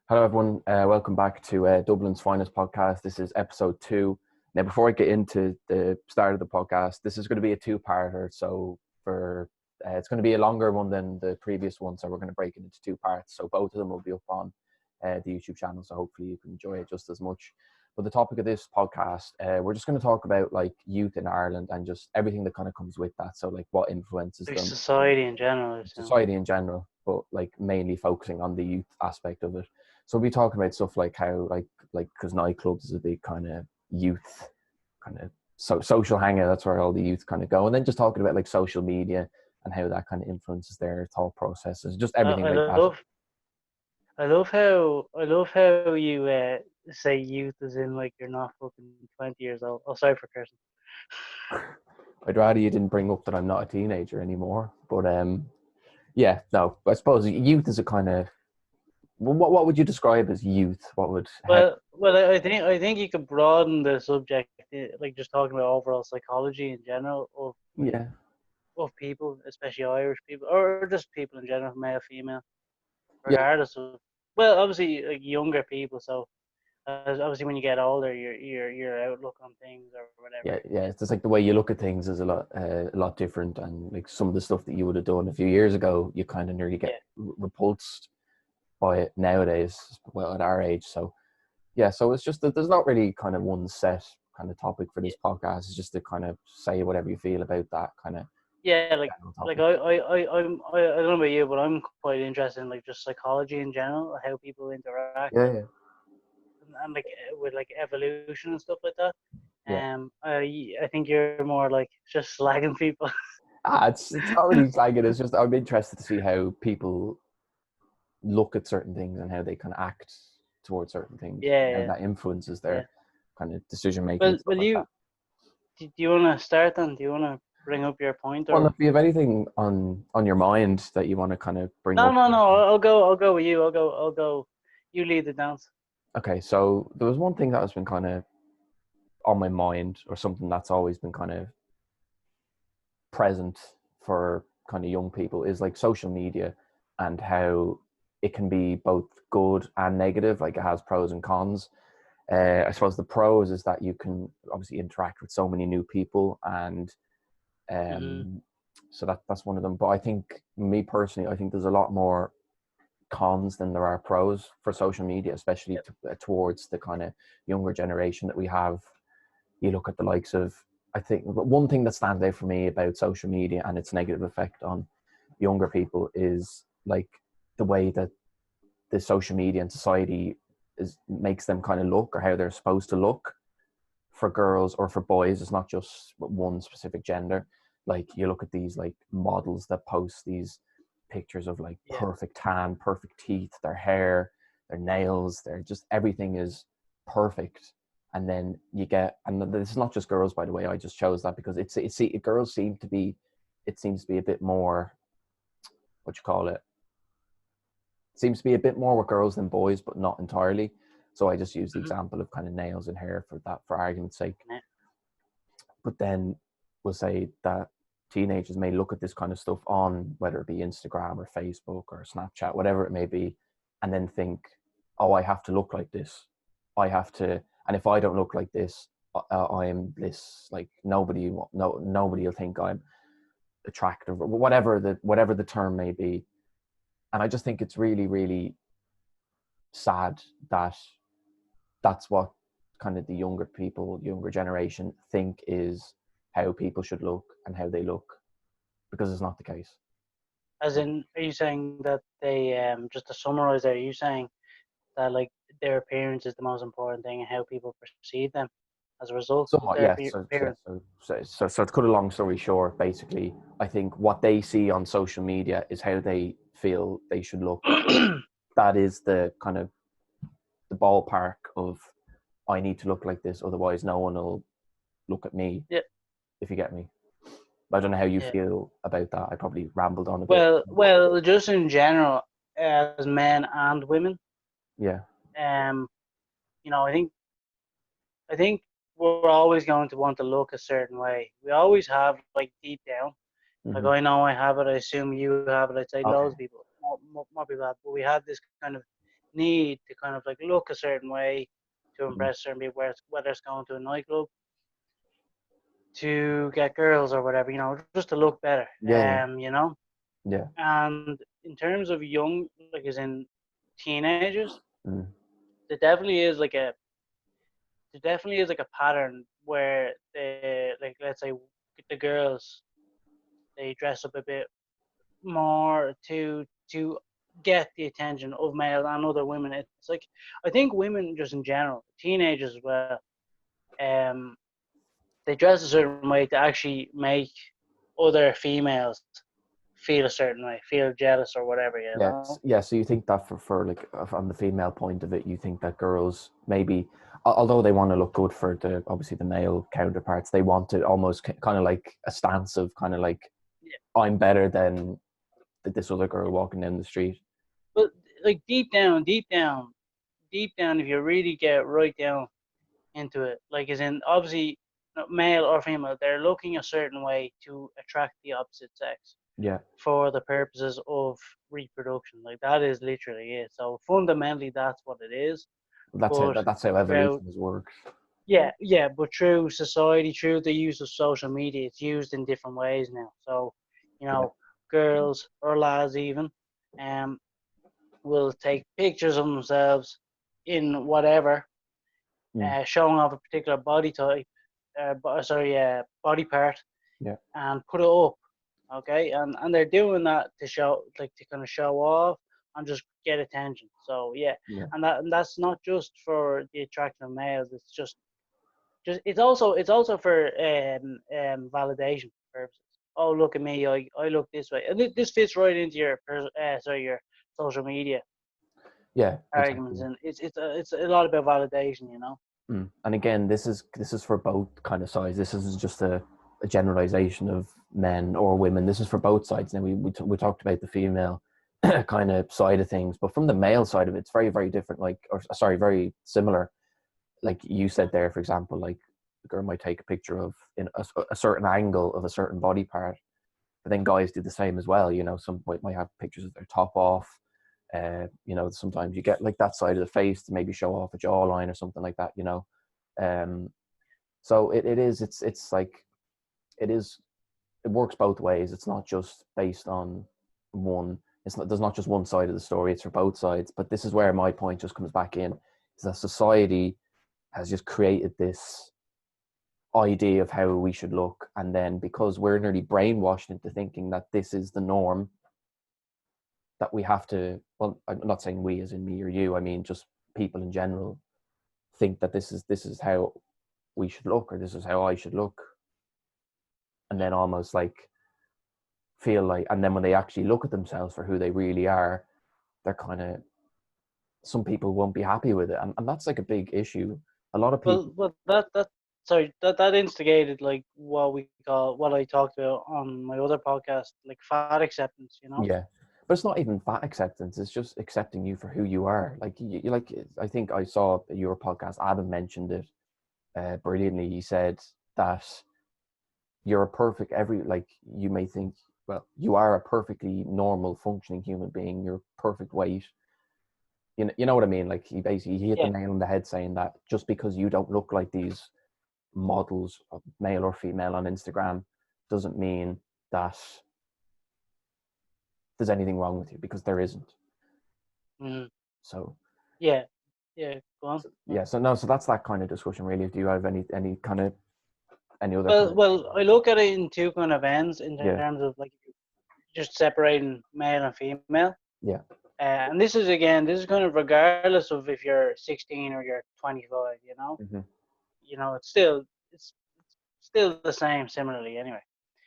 Hello, everyone. Welcome back to Dublin's Finest podcast. This is episode 2. Now, before I get into the start of the podcast, this is going to be a two-parter. So, it's going to be a longer one than the previous one. So, we're going to break it into two parts. So, both of them will be up on the YouTube channel. So, hopefully, you can enjoy it just as much. But the topic of this podcast, we're just going to talk about like youth in Ireland and just everything that kind of comes with that. So, like what influences Like them, society in general, I assume. society in general, but like mainly focusing on the youth aspect of it. So we'll be talking about stuff like how like because nightclubs is a big kind of youth kind of social hangout. That's where all the youth kind of go, and then just talking about like social media and how that kind of influences their thought processes, just I, everything I like that. love, I love how you say youth as in like you're not fucking 20 years old. Oh, sorry for cursing. I'd rather you didn't bring up that I'm not a teenager anymore, but yeah, no. I suppose youth is a kind of what would you describe as youth? What would how, Well, I think you could broaden the subject, like just talking about overall psychology in general yeah. of people, especially Irish people, or just people in general, male, female, Yeah, regardless of. Well, obviously, like younger people. So, obviously, when you get older, your outlook on things or whatever. yeah. It's just like the way you look at things is a lot different, and like some of the stuff that you would have done a few years ago, you kind of nearly get Yeah. repulsed by it nowadays. Well, at our age, so yeah. So it's just that there's not really kind of one set kind of topic for this podcast. It's just to kind of say whatever you feel about that kind of Yeah, general like topic. I don't know about you, but I'm quite interested in like just psychology in general, how people interact Yeah, and, yeah, and like with like evolution and stuff like that. yeah. I think you're more like just slagging people. It's not really like it. It's just I'm interested to see how people look at certain things and how they kind of act towards certain things, Yeah, how yeah, that influences yeah. their kind of decision making and Well, stuff like that. do you want to start then? Do you want to bring up your point Well, or? if you have anything on your mind that you want to kind of bring No, up. no, no. I'll go with you. I'll go. You lead the dance. Okay, so there was one thing that has been kind of on my mind, or something that's always been kind of present for kind of young people, is like social media and how it can be both good and negative. Like it has pros and cons. I suppose the pros is that you can obviously interact with so many new people, and Mhm. um, so that's one of them. But I think, me personally, I think there's a lot more cons than there are pros for social media, especially Yep. towards the kind of younger generation that we have. You look at the likes of, I think one thing that stands out for me about social media and its negative effect on younger people is like the way that the social media and society makes them kind of look, or how they're supposed to look for girls or for boys. It's not just one specific gender. Like you look at these like models that post these pictures of like Yeah. perfect tan, perfect teeth, their hair, their nails, their just everything is perfect. And then you get, and this is not just girls, by the way. I just chose that because girls seem to be, it seems to be a bit more, what you call it, seems to be a bit more with girls than boys, but not entirely. So I just use the Mhm. example of kind of nails and hair for that, for argument's sake. Yeah. But then we'll say that teenagers may look at this kind of stuff on, whether it be Instagram or Facebook or Snapchat, whatever it may be, and then think, oh, I have to look like this. I have to, and if I don't look like this, I am this, like nobody will think I'm attractive, or whatever the term may be. And I just think it's really, really sad that that's what kind of the younger generation think is how people should look and how they look, because it's not the case. As in, are you saying that they just to summarize there, are you saying that like their appearance is the most important thing and how people perceive them as a result of Somewhat, their yeah. appearance? So to cut a long story short, basically, I think what they see on social media is how they feel they should look. That is the kind of the ballpark of, I need to look like this, otherwise no one will look at me, Yeah, if you get me. I don't know how you yeah. feel about that. I probably rambled on a bit. Well, just in general, as men and women, Yeah. um, I think we're always going to want to look a certain way. We always have, like deep down. Like Hmm. I know I have it. I assume you have it. I'd say loads Okay. of people, more people have. But we have this kind of need to kind of like look a certain way to Mm. impress certain people, whether it's going to a nightclub to get girls or whatever, just to look better. Yeah, yeah. And in terms of young, like as in teenagers, Mm. there definitely is like a there definitely is like a pattern where they, like, let's say the girls, they dress up a bit more to get the attention of male and other women. It's like, I think women just in general, teenagers as well, um, they dress a certain way to actually make other females feel a certain way, feel jealous or whatever, you Yes, know? yeah. So you think that for like on the female point of it, you think that girls maybe, although they want to look good for the obviously the male counterparts, they want to almost kind of like a stance of kind of like Yeah. I'm better than this other girl walking down the street. But like deep down, if you really get right down into it, like as in obviously male or female, they're looking a certain way to attract the opposite sex Yeah, for the purposes of reproduction. Like that is literally it. So fundamentally, that's what it is. But that's how throughout, evolution has worked. yeah, but through society, through the use of social media, it's used in different ways now. So, Yeah, girls or lads even, um, will take pictures of themselves in whatever, mm. showing off a particular body type, body part, Yeah, and put it up. Okay, and they're doing that to show, like, to kind of show off and just get attention. So yeah, yeah. and that's not just for the attraction of males. It's just it's also for validation purposes. Oh, look at me! I look this way, and this fits right into your social media Yeah, arguments, exactly. and it's a lot about validation. Mm. And again, this is for both kind of sides. This isn't just a generalization of men or women. This is for both sides. Now we talked about the female kind of side of things, but from the male side of it, it's very very different. Like, or sorry, very similar. Like you said there, for example, like a girl might take a picture of in a certain angle of a certain body part, but then guys do the same as well. Some might have pictures of their top off. Sometimes you get like that side of the face to maybe show off a jawline or something like that. Um, so it's like it is it works both ways. It's not just based on one. There's not just one side of the story. It's for both sides. But this is where my point just comes back in: is that society has just created this idea of how we should look, and then because we're nearly brainwashed into thinking that this is the norm, that we have to. Well, I'm not saying we as in me or you. I mean just people in general think that this is how we should look, or this is how I should look, and then almost like feel like, and then when they actually look at themselves for who they really are, they're kind of, some people won't be happy with it, and that's like a big issue. A lot of people. Well, that sorry, that instigated like what I talked about on my other podcast, like fat acceptance. Yeah, but it's not even fat acceptance, it's just accepting you for who you are. Like you like, I think I saw your podcast, Adam mentioned it brilliantly. He said that you're a perfect every like you may think, well, you are a perfectly normal functioning human being, you're perfect weight. You know what I mean? Like he hit the Yeah. nail on the head saying that just because you don't look like these models, male or female, on Instagram, doesn't mean that there's anything wrong with you, because there isn't. Mm-hmm. So Yeah. Yeah. Go on. yeah, so no, so that's that kind of discussion really. Do you have any kind of any other kind Well, of? well, I look at it in two kind of ends in Yeah, terms of like just separating male and female. yeah, And this is kind of regardless of if you're 16 or you're 25. hmm, It's still the same. Similarly, anyway.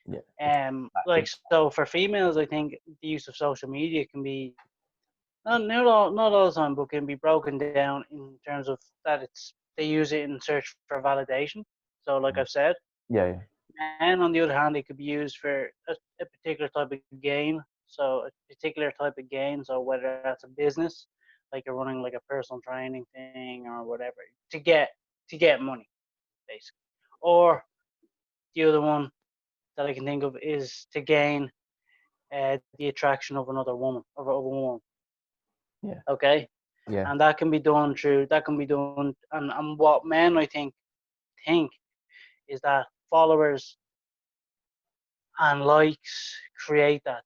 yeah. It's Like, so for females, I think the use of social media can be not all the time, but can be broken down in terms of that they use it in search for validation. So, like I've said, yeah, yeah, and on the other hand, it could be used for a particular type of gain. So a particular type of gain. So whether that's a business, like you're running like a personal training thing or whatever, to get money, basically. Or the other one that I can think of is to gain the attraction of another woman, of a woman. yeah, Okay. Yeah. and that can be done and what men I think is that followers and likes create that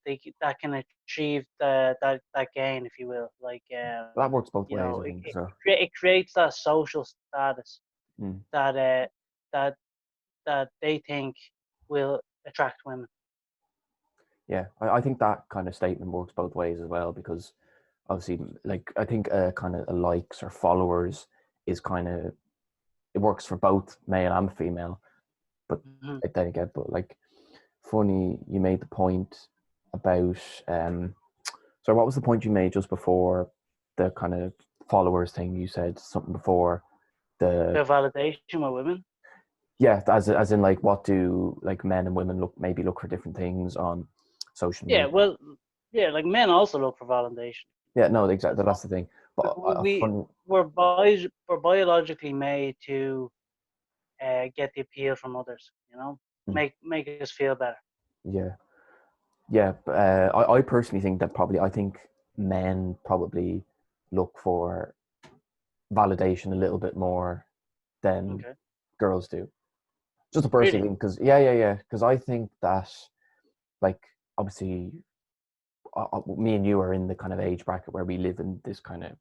can achieve that gain, if you will. Like That works both you ways, know, I think. So. it creates that social status Mm. that that that they think will attract women. Yeah, I think that kind of statement works both ways as well, because obviously, like, I think kind of likes or followers is kind of, it works for both male and female. But Mm-hmm. then again, but like, funny you made the point about so what was the point you made just before the kind of followers thing? You said something before the, The validation with women. yeah, as in like, what do like men and women look for different things on social Yeah, media? well, yeah, like men also look for validation. Yeah, no, exactly. That's not, That's the thing. But fun, we're biologically made to get the appeal from others. Make us feel better. yeah, yeah. I personally think that probably, I think men probably look for validation a little bit more than Okay. girls do. Just a personal Really? thing, because yeah. Because I think that, like, obviously, me and you are in the kind of age bracket where we live in this kind of,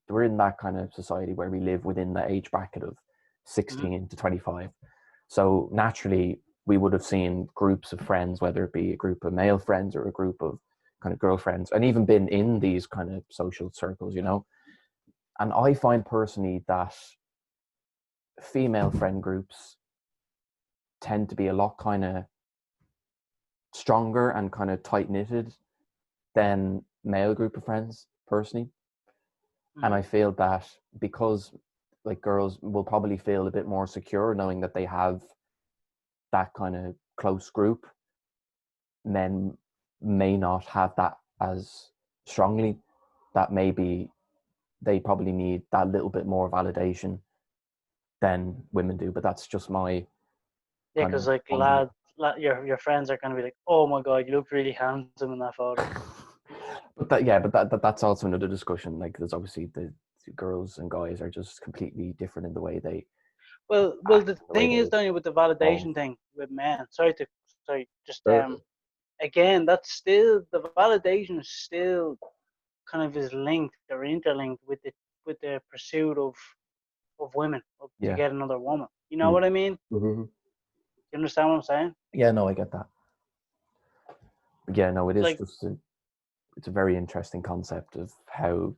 we're in that kind of society where we live within the age bracket of Mm-hmm. 16 to 25. So naturally, we would have seen groups of friends, whether it be a group of male friends or a group of kind of girlfriends, and even been in these kind of social circles, And I find personally that female friend groups tend to be a lot kind of stronger and kind of tight knitted than male group of friends, personally. And Mm-hmm. I feel that because, like, girls will probably feel a bit more secure knowing that they have that kind of close group, men may not have that as strongly. That maybe they probably need that little bit more validation than women do. But that's just my Yeah, kind because of like point of view. your friends are gonna be like, oh my god, you look really handsome in that photo. But that's also another discussion. Like, there's obviously the girls and guys are just completely different in the way they Well, act, the the way thing is, they Daniel, with the evolve. validation thing with men. Sorry, just Sure. again, that's still the validation is still kind of is linked or interlinked with the pursuit of women to Yeah. get another woman. You know Mm. what I mean? Mhm. You understand what I'm saying? Yeah, no, I get that. But yeah, no, it is Like, just it's a very interesting concept of how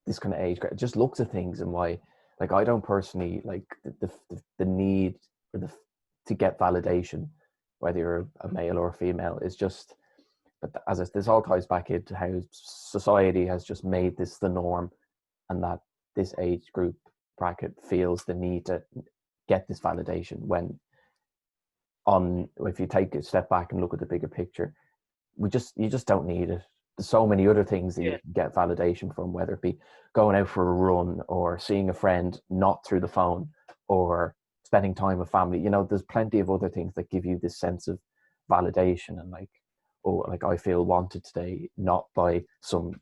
this kind of age just looks at things, and why, like, I don't personally like the need for the to get validation, whether you're a male or a female, is just, but this all ties back into how society has just made this the norm, and that this age group bracket feels the need to get this validation, when, on if you take a step back and look at the bigger picture, you just don't need it. There's so many other things that you yeah, can get validation from, whether it be going out for a run or seeing a friend not through the phone, or spending time with family. There's plenty of other things that give you this sense of validation, and like, oh, like, I feel wanted today, not by some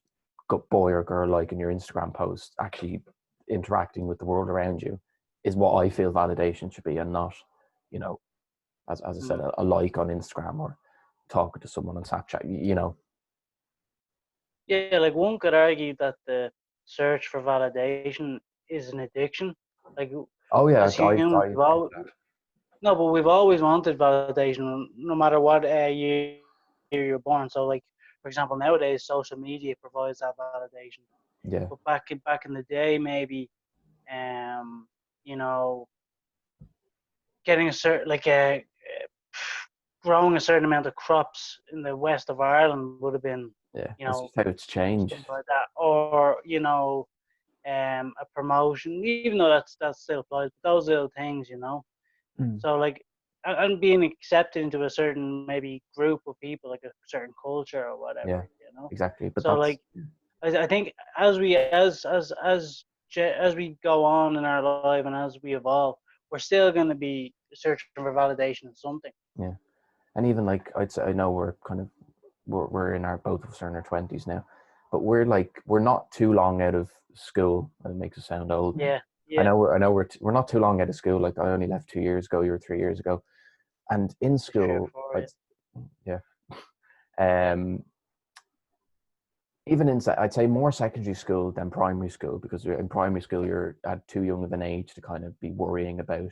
boy or girl like in your Instagram post, actually interacting with the world around you, is what I feel validation should be, and not, you know, as I said, mm, a like on Instagram, or talking to someone on Snapchat. yeah. Like one could argue that the search for validation is an addiction. Like Oh yeah, as humans, no, but we've always wanted validation, no matter what year you're born. So, like for example, nowadays social media provides that validation. yeah, But back in the day, maybe um, you know, getting a certain like a growing a certain amount of crops in the west of Ireland would have been, yeah. you That's know, just how it's changed. something like that, or a promotion. Even though that still applies, but those little things. Mm. So like, and being accepted into a certain maybe group of people, like a certain culture or whatever. Yeah, exactly. But So that's, like, I think as we go on in our life and as we evolve, we're still going to be searching for validation in something. yeah. And even like, I'd say, I know we're kind of, we're in our, both of us are in our 20s now, but we're not too long out of school. And it makes us sound old. Yeah, I yeah, know we're not too long out of school. Like I only left 2 years ago. You were 3 years ago, and in true school, for you. yeah, um, even I'd say more secondary school than primary school, because in primary school you're at too young of an age to kind of be worrying about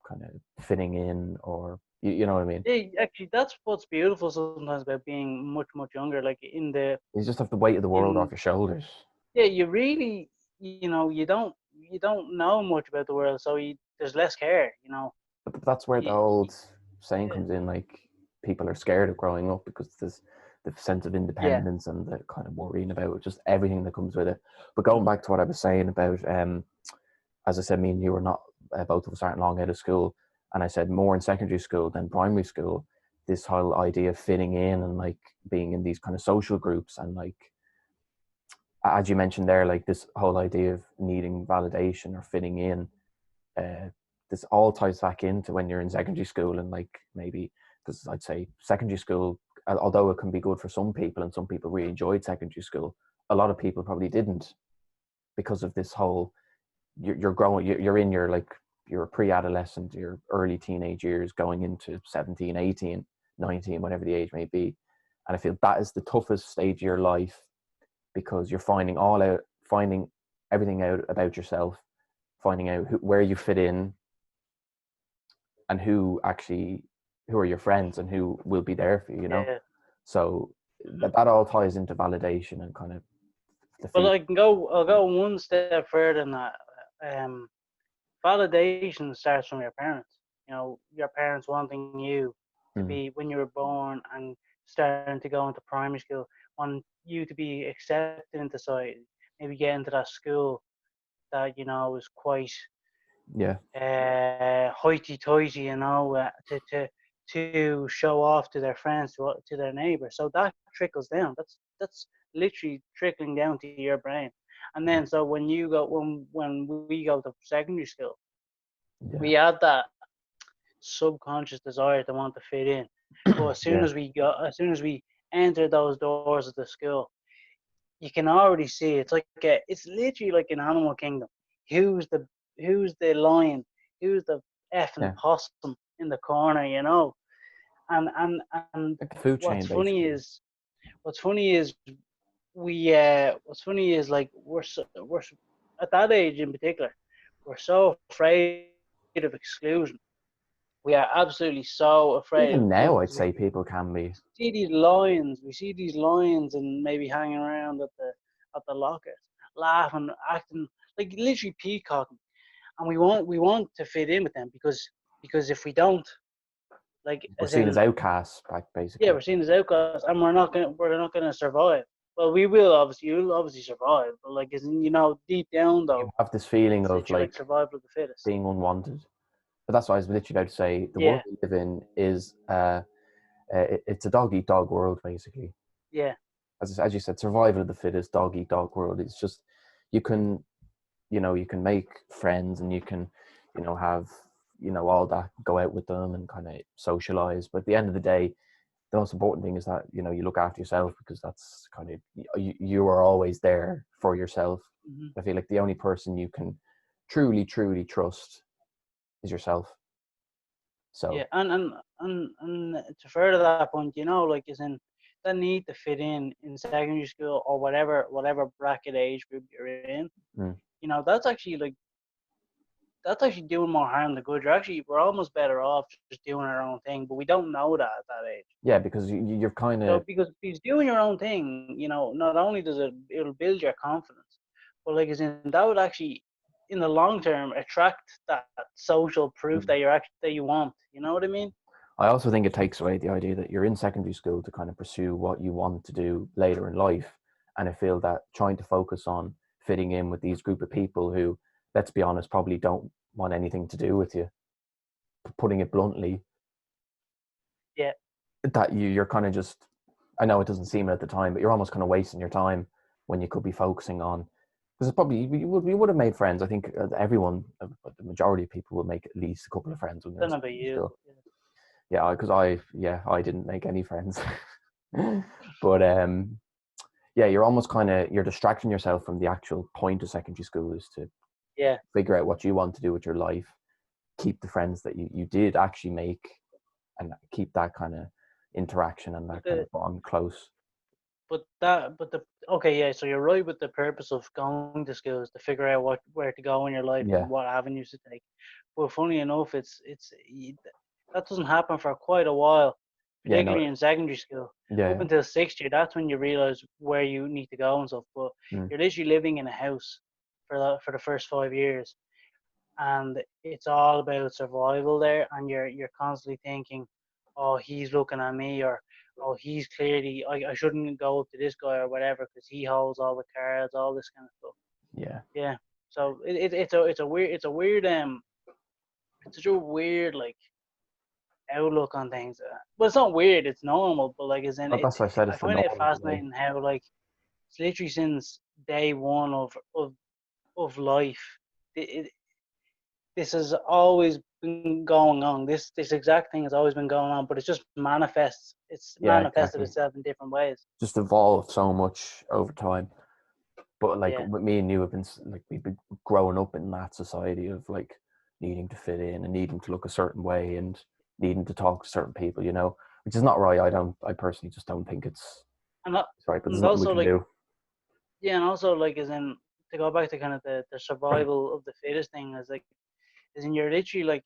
kind of fitting in, or you know what I mean. Yeah, actually, that's what's beautiful sometimes about being much, much younger. Like You just have the weight of the world off in your shoulders. yeah, you really, you don't know much about the world, so there's less care. But that's where the You, old saying yeah, comes in, like people are scared of growing up because there's the sense of yeah, independence and the kind of worrying about just everything that comes with it. But going mhm, back to what I was saying about, as I said, me and you were not, both of us aren't long out of school, and I said more in secondary school than primary school. This whole idea of fitting in and like being in these kind of social groups, and like as you mentioned there, like this whole idea of needing validation or fitting in, uh, this all ties back into when you're in secondary school. And like maybe, because I'd say secondary school, although it can be good for some people and some people really enjoyed secondary school, a lot of people probably didn't, because of this whole, you're growing, you're in your like your pre-adolescent, your early teenage years, going into 17, 18, 19, whatever the age may be. And I feel that is the toughest stage of your life, because you're finding everything out about yourself, finding out where you fit in, and who are your friends and who will be there for you, you know. yeah. So Mhm. that all ties into validation and kind of the Well, feel. I'll go one step further than that. Um, Validation starts from your parents. Your parents wanting you to Mm, be when you were born and starting to go into primary school, want you to be accepted into society, maybe get into that school that is quite yeah, hoity-toity, to show off to their friends, to their neighbors. So that trickles down. That's literally trickling down to your brain. And then so when we go to secondary school, yeah, we had that subconscious desire to want to fit in. But yeah, as soon as we enter those doors of the school, you can already see it's literally like an animal kingdom. Who's the who's the lion? Who's the effing yeah. possum in the corner? And Like the food what's chain, funny basically. is what's funny is what's funny is like at that age in particular, we're so afraid of exclusion. We are absolutely so afraid of Even exclusion now, I'd because say people can be. we see these lions and maybe hanging around at the lockers, laughing, acting like literally peacocking, and we want to fit in with them because if we don't, like We're as seen as in outcasts, like yeah, basically. we're seen as outcasts and we're not gonna survive. Well, we will obviously, you'll obviously survive, but like as in deep down You though, have this feeling it's of literally like like survival of the fittest. being unwanted. But that's what I was literally about to say. The world Yeah, we live in is it's a dog eat dog world, basically. yeah, As you said, survival of the fittest, dog eat dog world. It's just, you can, you can make friends, and you can, have, all that, go out with them and kind of socialize. But at the end of the day, the most important thing is that, you look after yourself, because that's kind of, you are always there for yourself. hmm, I feel like the only person you can truly, truly trust is yourself. yeah, So and to further that point, like as in that need to fit in secondary school or whatever bracket age group you're in, mm, that's actually doing more harm than good. We're almost better off just doing our own thing, but we don't know that at that age. yeah, because you're kind So of, because doing your own thing, not only does it'll build your confidence, but like as in that would actually, in the long term, attract that social proof that you want. You know what I mean? I also think it takes away the idea that you're in secondary school to kind of pursue what you want to do later in life. And I feel that trying to focus on fitting in with these group of people who, let's be honest, probably don't want anything to do with you, putting it bluntly, Yeah, that you're kind of just, I know it doesn't seem it at the time, but you're almost kind of wasting your time when you could be focusing on, because it's probably, you would have made friends. I think everyone, the majority of people will make at least a couple of friends when they're in don't know about secondary you. school. Yeah, because I didn't make any friends. But yeah, you're almost you're distracting yourself from the actual point of secondary school is to Yeah. figure out what you want to do with your life, keep the friends that you did actually make, and keep that kind of interaction and But that kind the of bond close. but the okay, yeah. So you're right with the purpose of going to school is to figure out where to go in your life Yeah, and what avenues to take. But funny enough, that doesn't happen for quite a while, yeah, no, particularly in secondary school. Up yeah, until sixth year, that's when you realize where you need to go and stuff. But yeah. you're literally living in a house for the first 5 years, and it's all about survival there, and you're constantly thinking, oh, he's looking at me, or oh, he's clearly, I shouldn't go up to this guy or whatever because he holds all the cards, all this kind of stuff. Yeah. Yeah. So it's such a weird like outlook on things. Well, it's not weird, it's normal, but like, as in, Well, that's why I said I it's the find it norm in a way. fascinating how, like, it's literally since day one of life, it, this has always been going on. This exact thing has always been going on, but it just manifests. It's Yeah, manifested exactly. itself in different ways. Just evolved so much over time. But like Yeah, with me and you have been like we've been growing up in that society of like needing to fit in and needing to look a certain way and needing to talk to certain people, which is not right. I personally just don't think and, it's right, but there's and nothing we also can like, do. yeah, and also like, as in, to go back to kind of the survival of the fittest thing, is like, is in, you're literally like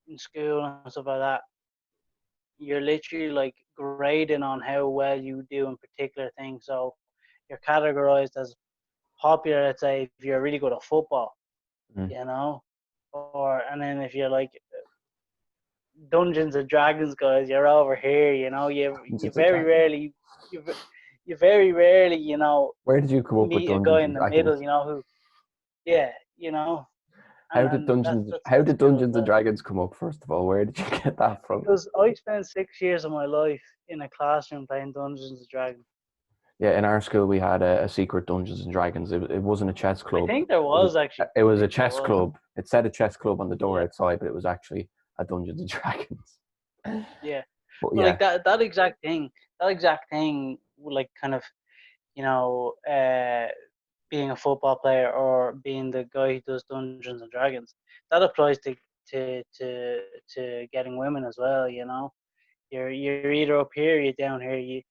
in school and stuff like that. You're literally like grading on how well you do in particular things. So you're categorized as popular. Let's say if you're really good at football, Mm. you know, or and then if you're like Dungeons and Dragons guys, you're over here. You know, you Dungeons and very Dragons. rarely you very rarely Where did you come up with meet a guy Dungeons in and the middle. Dragons? You know who, yeah, and that's How that's did cool as Dungeons and well. Dragons come up, first of all? Where did you get that from? Because I spent 6 years of my life in a classroom playing Dungeons and Dragons. Yeah, in our school we had a secret Dungeons and Dragons. It wasn't a chess I club. think there It was was actually. it I was a think there chess was. club. It said a chess club on the door Yeah, outside, but it was actually a Dungeons and Dragons. yeah. But But like yeah, that exact thing, like kind of, you know, being a football player or being the guy who does Dungeons and Dragons, that applies to getting women as well. You know, you're either up here, you're down here.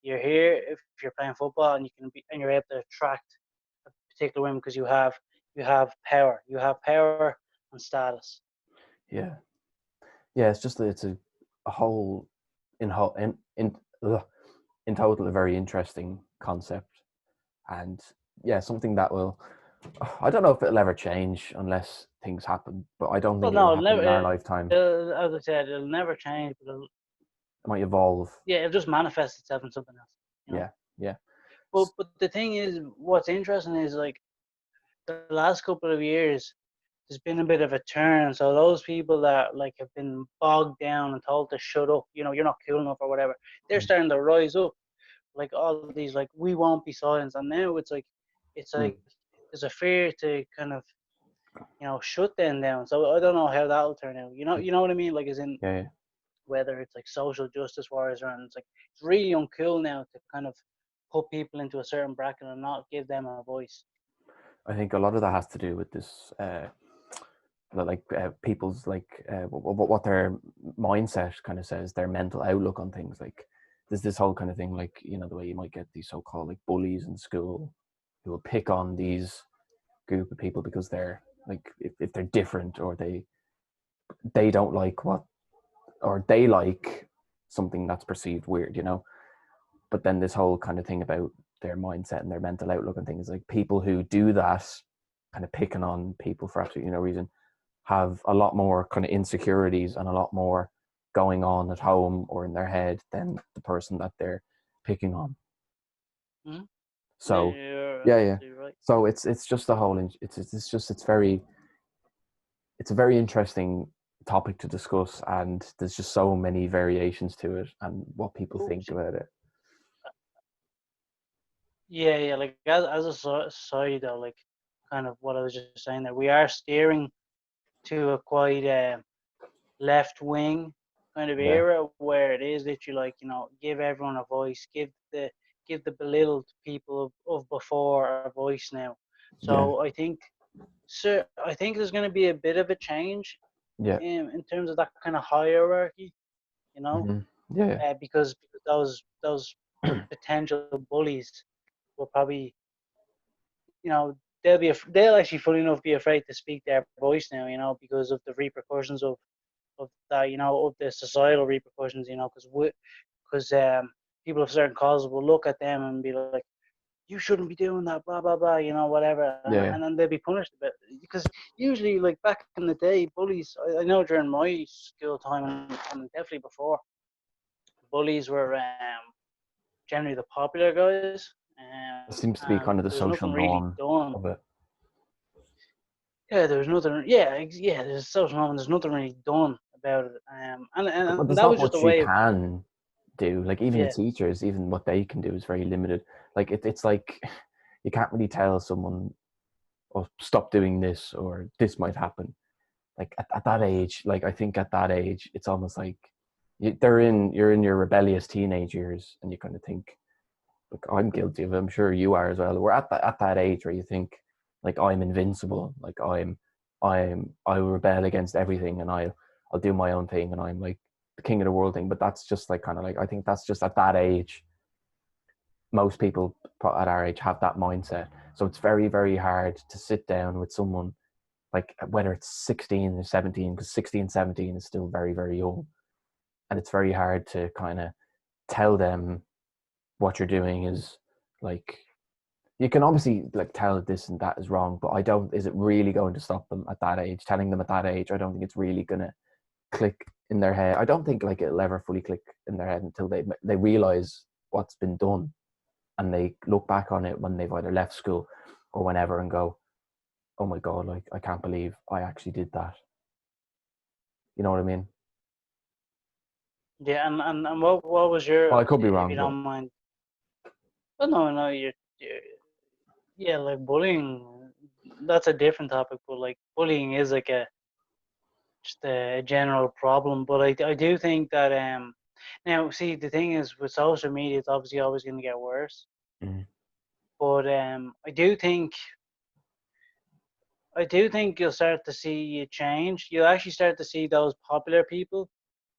You're here if you're playing football, and you're able to attract a particular women because you have power and status. yeah, yeah. It's just that it's a whole in whole ugh, in total a very interesting concept, and yeah, something that will. I don't know if it'll ever change unless things happen, but I don't Well, think it will no, it'll happen never. in our lifetime. As I said, it'll never change, but It might evolve. yeah, it'll just manifest itself in something else. You know. Yeah, yeah, But the thing is, what's interesting is like the last couple of years, there's been a bit of a turn. So those people that like have been bogged down and told to shut up, you're not cool enough or whatever, they're starting to rise up. Like all of these, like, we won't be silenced. And now it's mm, like there's a fear to kind of shut them down. So I don't know how that'll turn out. You know what I mean? Like, as in, yeah, yeah. whether it's like social justice warriors, and it's like it's really uncool now to kind of put people into a certain bracket and not give them a voice. I think a lot of that has to do with this, like people's like what their mindset kind of says, their mental outlook on things. Like there's this whole kind of thing, like the way you might get these so-called like bullies in school who will pick on these group of people because they're like if they're different or they don't like what or they like something that's perceived weird. But then this whole kind of thing about their mindset and their mental outlook and things, like people who do that kind of picking on people for absolutely no reason have a lot more kind of insecurities and a lot more going on at home or in their head than the person that they're picking on. Mm-hmm. Yeah, So you're yeah, yeah. absolutely right. So it's just the whole it's a very interesting topic to discuss, and there's just so many variations to it and what people think Oops. about it. Yeah, yeah. Like, as a society, though, like, kind of what I was just saying, that we are steering to a quite left wing kind of Yeah, era where it is literally like, give everyone a voice, give the belittled people of before a voice now. Yeah. So I think there's going to be a bit of a change Yeah. in terms of that kind of hierarchy, you know, Hmm. Yeah. because those potential bullies will probably, you know, they'll actually fully enough be afraid to speak their voice now, you know, because of the repercussions of that, you know, of the societal repercussions, you know, because people of certain causes will look at them and be like, you shouldn't be doing that, blah blah blah, you know, whatever, Yeah. and then they'll be punished a bit because usually, like back in the day, bullies. I know during my school time and definitely before, bullies were generally the popular guys, It seems to be and kind of the there was social nothing really norm done. of it. Yeah, there was nothing. Yeah, yeah. There's social norm. There's nothing really done about it. But And there's that not was just a much you way of can do. Like even the yeah, teachers, even what they can do is very limited. Like it's like you can't really tell someone, "Oh, stop doing this," or "This might happen." Like at that age, like I think at that age, it's almost like you're in your rebellious teenage years, and you kind of think, "Look, I'm guilty of it. I'm sure you are as well." We're at that age where you think, like I'm invincible, like I will rebel against everything, and I'll do my own thing, and I'm like the king of the world thing. But that's just like kind of like I think that's just at that age. Most people at our age have that mindset, so it's very very hard to sit down with someone like whether it's 16 or 17, because 16 17 is still very very young, and it's very hard to kind of tell them what you're doing is like you can obviously like tell this and that is wrong, but I don't, is it really going to stop them at that age? Telling them at that age, I don't think it's really gonna click in their head. I don't think like it'll ever fully click in their head until they realize what's been done, and they look back on it when they've either left school or whenever and go, oh my god, like I can't believe I actually did that. You know what I mean? yeah. And what was your, Well, I could be if you wrong, but don't mind? Well, no, you're yeah, like bullying. That's a different topic, but like bullying is like a just a general problem. But I do think that now see the thing is with social media, it's obviously always going to get worse. mm, But I do think you'll start to see a change. You'll actually start to see those popular people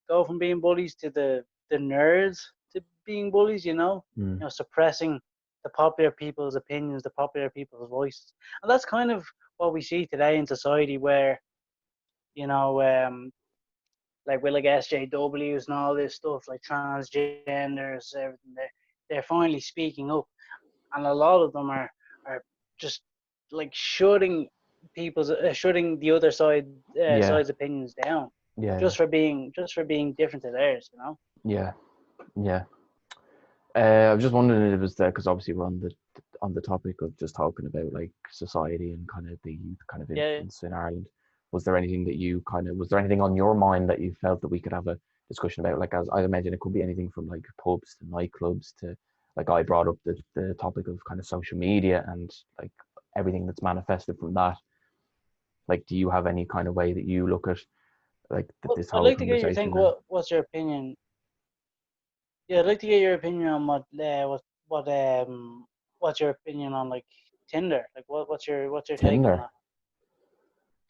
go from being bullies to the nerds to being bullies. mm, Suppressing the popular people's opinions, the popular people's voices, and that's kind of what we see today in society, where you know, like with like SJWs and all this stuff, like transgenders, everything. They're finally speaking up, and a lot of them are just like shutting the other yeah, side's opinions down, yeah, just for being different to theirs. yeah, yeah. I was just wondering if it was there because obviously we're on the topic of just talking about like society and kind of the youth kind of Yeah, influence in Ireland. Was there anything that you kind of was there anything on your mind that you felt that we could have a discussion about? Like as I imagine it could be anything from like pubs to nightclubs to like I brought up the topic of kind of social media and like everything that's manifested from that. Like, do you have any kind of way that you look at like well, this I'd whole like to get your think. conversation now? What's your opinion? Yeah, I'd like to get your opinion on what what's your opinion on like Tinder? Like what's your take on Tinder. that?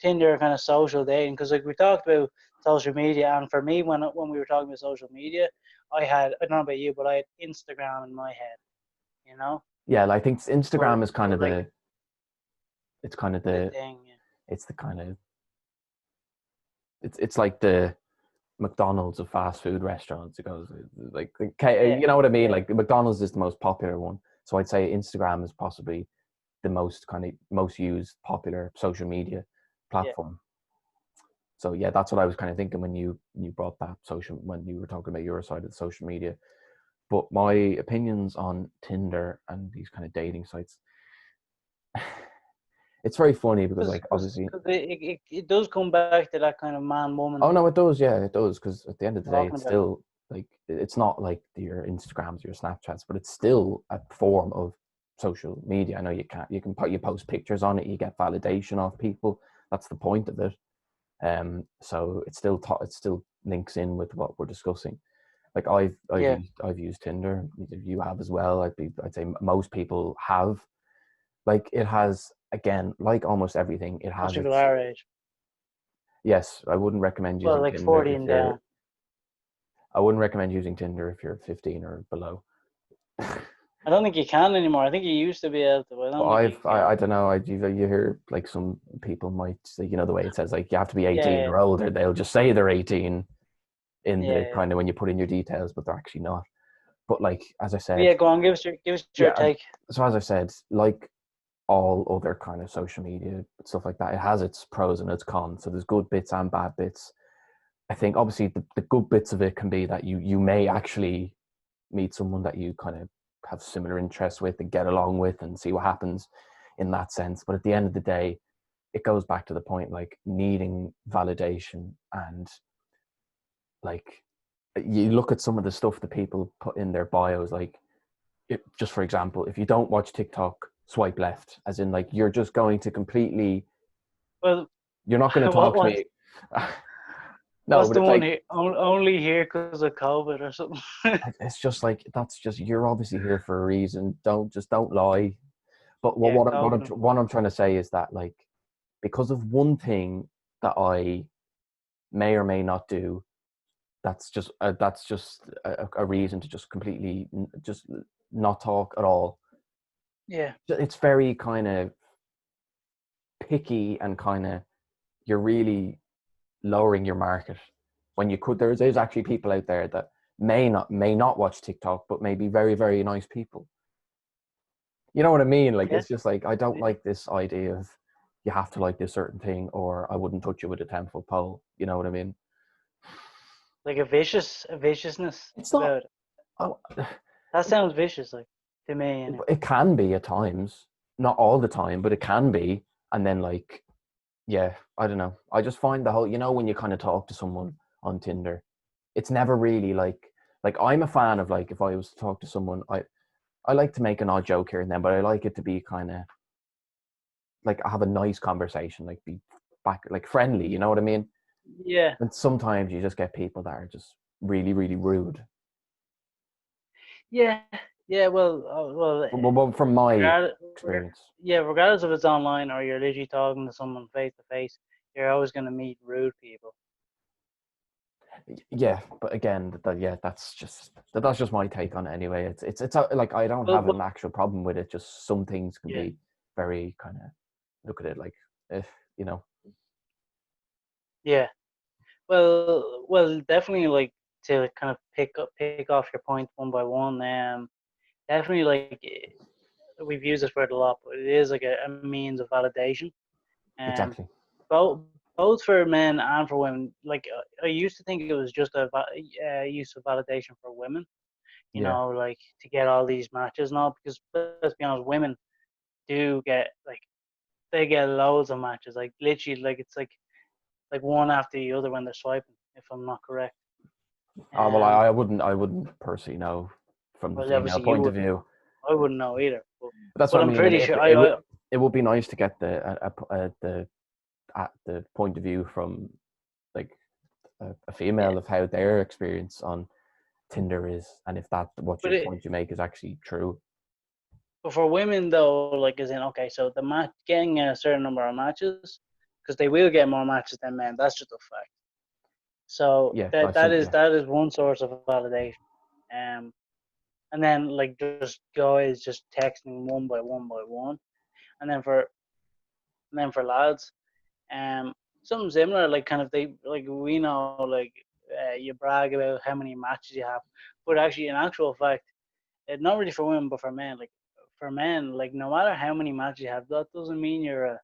Tinder kind of social dating, because like we talked about social media, and for me when we were talking about social media, I don't know about you, but I had Instagram in my head, you know. Yeah, like, I think But Instagram is kind but of like it's kind of the the thing, yeah, it's the kind of it's like the McDonald's of fast food restaurants. It goes like yeah, you know what I mean. yeah, Like McDonald's is the most popular one, so I'd say Instagram is possibly the most kind of most used popular social media yeah. platform. So yeah, that's what I was kind of thinking when you brought that social when you were talking about your side of the social media. But my opinions on Tinder and these kind of dating sites, it's very funny because like obviously, Because it does come back to that kind of man woman oh thing no, it does, yeah, it does, because at the end of the day, talking it's about. still like it's not like your Instagrams, your Snapchats, but it's still a form of social media. I know you post pictures on it, you get validation off people. That's the point of it. So it still links in with what we're discussing. Like I've Yeah, used Tinder. You have as well. I'd say most people have. Like it has, again, like almost everything, it most has people its. our age. Yes, I wouldn't recommend Well, using like Tinder 40 if and you're. down. I wouldn't recommend using Tinder if you're 15 or below. I don't think you can anymore. I think you used to be able to, but I But don't think you I can. don't know. You hear like some people might say, the way it says like you have to be Yeah, 18 yeah, or older. They'll just say they're 18 in yeah, the yeah. kind of when you put in your details, but they're actually not. But like as I But said, yeah, go on. Give us your yeah. take. So as I said, like all other kind of social media stuff like that, it has its pros and its cons. So there's good bits and bad bits. I think obviously the good bits of it can be that you may actually meet someone that you kind of have similar interests with and get along with and see what happens in that sense. But at the end of the day, it goes back to the point like needing validation and like you look at some of the stuff that people put in their bios, like just for example, if you don't watch TikTok, swipe left, as in like you're just going to completely, Well, you're not going to talk to what me. No, what's but the it's one like, here? Only here because of COVID or something. it's just like, that's just, you're obviously here for a reason. Don't lie. But Yeah, what COVID. what I'm trying to say is that like, because of one thing that I may or may not do, that's just a reason to just completely just not talk at all. Yeah, It's very kind of picky and kind of, you're really lowering your market when you could. There's actually people out there that may not watch TikTok, but may be very, very nice people. You know what I mean? Like yeah. it's just like, I don't like this idea of you have to like this certain thing, or I wouldn't touch you with a 10-foot pole. You know what I mean? Like a viciousness It's not. about it. Oh, That sounds vicious, like to me, anyway. it can be at times, not all the time, but it can be. And then like, yeah, I don't know. I just find the whole, when you kind of talk to someone on Tinder, it's never really like I'm a fan of, like, if I was to talk to someone, I like to make an odd joke here and then, but I like it to be kind of like I have a nice conversation, like be back, like friendly. You know what I mean? Yeah, And sometimes you just get people that are just really, really rude. yeah, yeah. Well, Well, from my regardless, experience, yeah, regardless if it's online or you're literally talking to someone face to face, you're always gonna meet rude people. yeah. But again, yeah, that's just my take on it. Anyway, it's like I don't have Well, an actual problem with it. Just some things can yeah, be very kind of, look at it like, if you know, yeah. Well, definitely like to kind of pick off your point one by one. Definitely like we've used this word a lot, but it is like a means of validation. Um, exactly. both both for men and for women. Like I used to think it was just a use of validation for women. Yeah. Like to get all these matches and all. Because let's be honest, women do get like they get loads of matches. Like literally, like it's like one after the other when they're swiping. If I'm not correct. Well, Um, I wouldn't personally know from the well, female obviously you point of wouldn't. view. I wouldn't know either. But that's But what I I'm mean, and pretty it sure. it would it would be nice to get the at the point of view from like a Yeah. female of how their experience on Tinder is, and if that what But your it, point you make is actually true. but for women though, like as in okay, so the match getting a certain number of matches, because they will get more matches than men. That's just a fact. So Yeah, that I that see. is Yeah, that is one source of validation. Um, and then like just guys just texting one by one, and then for lads, something similar. Like kind of they like we know like you brag about how many matches you have, but actually in actual fact, not really for women, but for men. Like for men, like no matter how many matches you have, that doesn't mean you're a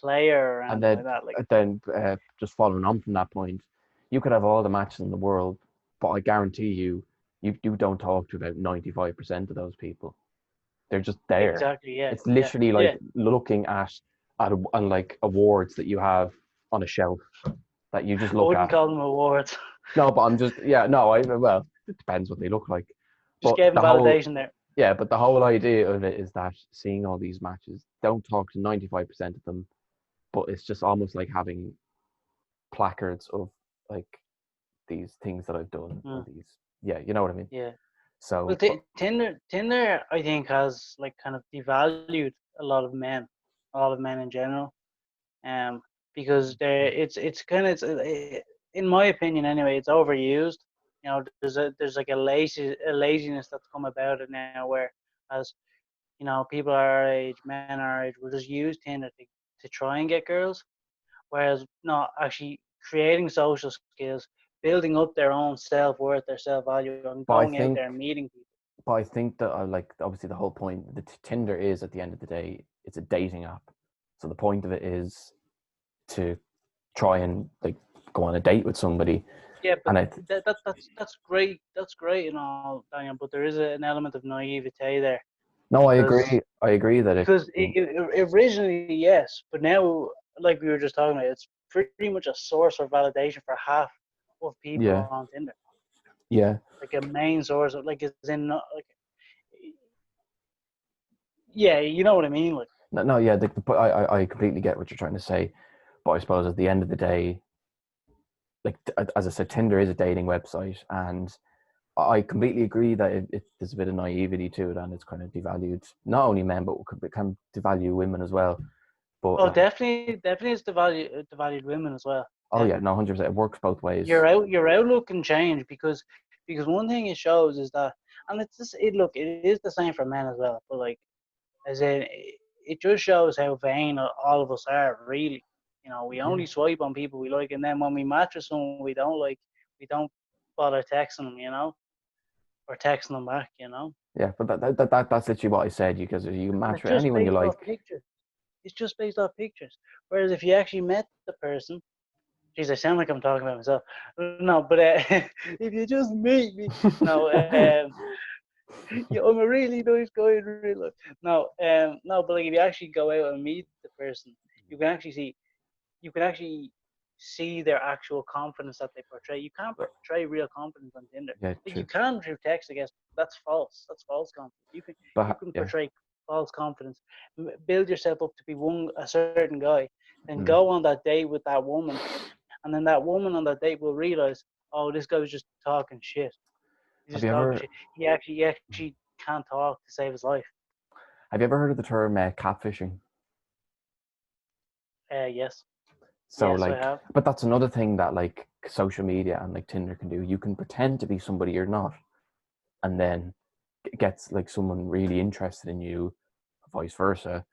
player or and anything then like that. Like just following on from that point, you could have all the matches in the world, but I guarantee you don't talk to about 95% of those people. They're just there. exactly, yeah, It's yeah, literally yeah. like looking at like awards that you have on a shelf that you just I look wouldn't at. call them awards. No, but I'm just, yeah, no, well, it depends what they look like. Just But gave them the whole validation there. Yeah, but the whole idea of it is that seeing all these matches, don't talk to 95% of them, but it's just almost like having placards of like these things that I've done, or Mm. these. Yeah, you know what I mean. Yeah. Well, So, Tinder, I think has like kind of devalued a lot of men, a lot of men in general, because it's kind of in my opinion anyway, it's overused. You know, there's like a laziness that's come about it now, where as you know, people our age, men our age, will just use Tinder to try and get girls, whereas not actually creating social skills, building up their own self worth, their self value, and but I going out think, there and meeting people. but I think that like obviously the whole point, the Tinder is at the end of the day, it's a dating app. So the point of it is to try and like go on a date with somebody, Yeah, but and that's great. That's great and all, Daniel. But there is an element of naivete there no, I because agree. I agree that it. originally yes, but now like we were just talking about, it's pretty much a source of validation for half of people Yeah, on Tinder. yeah. Like a main source of like it's in like yeah, you know what I mean. Like No, no, yeah. I completely get what you're trying to say, but I suppose at the end of the day, like as I said, Tinder is a dating website, and I completely agree that there's a bit of naivety to it, and it's kind of devalued not only men, but it can devalue women as well. But oh, like, definitely it's the valued women as well. oh yeah, no, 100%, it works both ways. Your outlook can change because one thing it shows is that, and it's just it look it is the same for men as well, but like as in it just shows how vain all of us are really. You know, we Yeah, only swipe on people we like, and then when we match with someone we don't like, we don't bother texting them, you know, or texting them back, you know. yeah, but that's literally what I said. Because you can And match it's with just anyone you based off like. pictures. It's just based off pictures. Whereas if you actually met the person, geez, I sound like I'm talking about myself. No, but if you just meet me, no, yeah, I'm a really nice guy in real life. No, but like if you actually go out and meet the person, you can actually see, you can actually see their actual confidence that they portray. You can't portray real confidence on Tinder. Yeah, Like you true. can through text, I guess. That's false. That's false confidence. You can Yeah, portray false confidence. Build yourself up to be a certain guy, then mm. go on that date with that woman, and then that woman on that date will realize, oh, this guy was just talking shit. He's Have just you talking ever shit. He actually can't talk to save his life. have you ever heard of the term catfishing? Yes, So yes, I like, have. but that's another thing that like social media and like Tinder can do. You can pretend to be somebody you're not, and then gets like someone really interested in you, vice versa,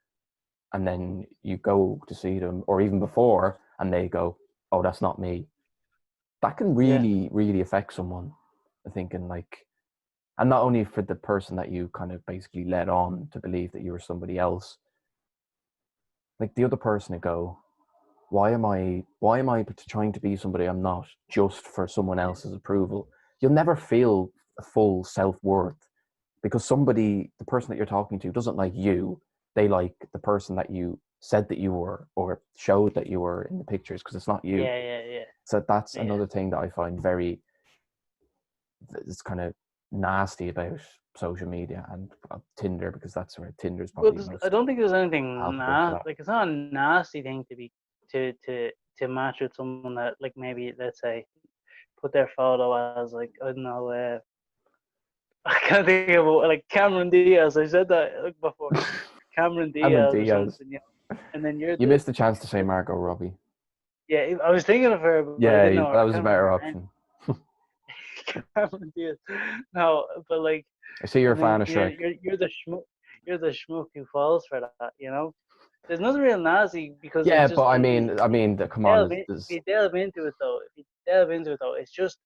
and then you go to see them, or even before, and they go, "Oh, that's not me." That can Yeah, really, really affect someone. Thinking like, and not only for the person that you kind of basically led on to believe that you were somebody else, like the other person to go, why am I trying to be somebody I'm not just for someone yeah, else's approval? You'll never feel a full self-worth because somebody, the person that you're talking to, doesn't like you. They like the person that you said that you were or showed that you were in the pictures because it's not you. yeah. So that's Yeah. another thing that I find very, it's kind of nasty about social media and Tinder, because that's where Tinder is Well, probably I most don't think there's anything palpable for that. like it's not a nasty thing to be to to to match with someone that like maybe let's say put their photo as like I don't know I can't think of like Cameron Diaz. I said that like before Cameron Cameron Diaz or Diaz. something, yeah. And then you're You the missed the chance to say Margot Robbie. yeah. I was thinking of her, but I Yeah, didn't know her. that I was a can't remember better her name. option. Cameron Diaz. No, but like, I see you're a and fan then of Shrek. you're the schmuck who falls for that. You know, there's nothing real nasty because Yeah, it's but just come on, if you delve into it though, it's just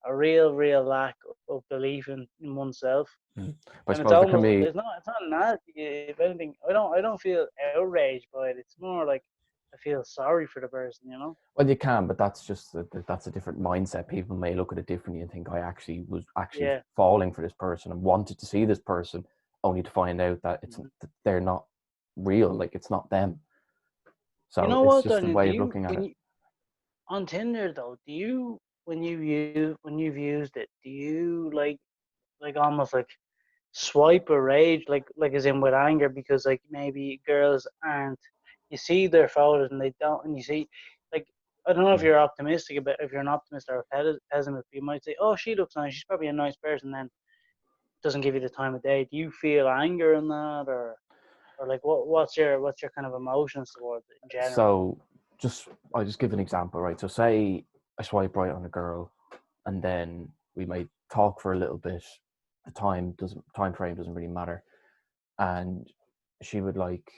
a real lack of belief in oneself, mm. But I and it's suppose there can almost be. it's not nasty. If anything, I don't feel outraged by it. It's more like I feel sorry for the person. You know? Well, you can, but that's just that's a different mindset. People may look at it differently and think I actually was actually Yeah. falling for this person and wanted to see this person, only to find out that Mhm. that they're not real. Like it's not them. You So know it's what, just a Daniel? Do way of you looking at when it. you on Tinder though? Do you when you've used it? Do you like almost like swipe or rage like as in with anger because like maybe girls aren't you see their photos and they don't and you see like I don't know if Yeah. you're optimistic about if you're an optimist or a pessimist. You might say, "Oh, she looks nice. She's probably a nice person." Then doesn't give you the time of day. Do you feel anger in that, or like what's your kind of emotions towards it in general? So I'll just give an example, right? So say I swipe right on a girl, and then we might talk for a little bit. The time frame doesn't really matter, and she would like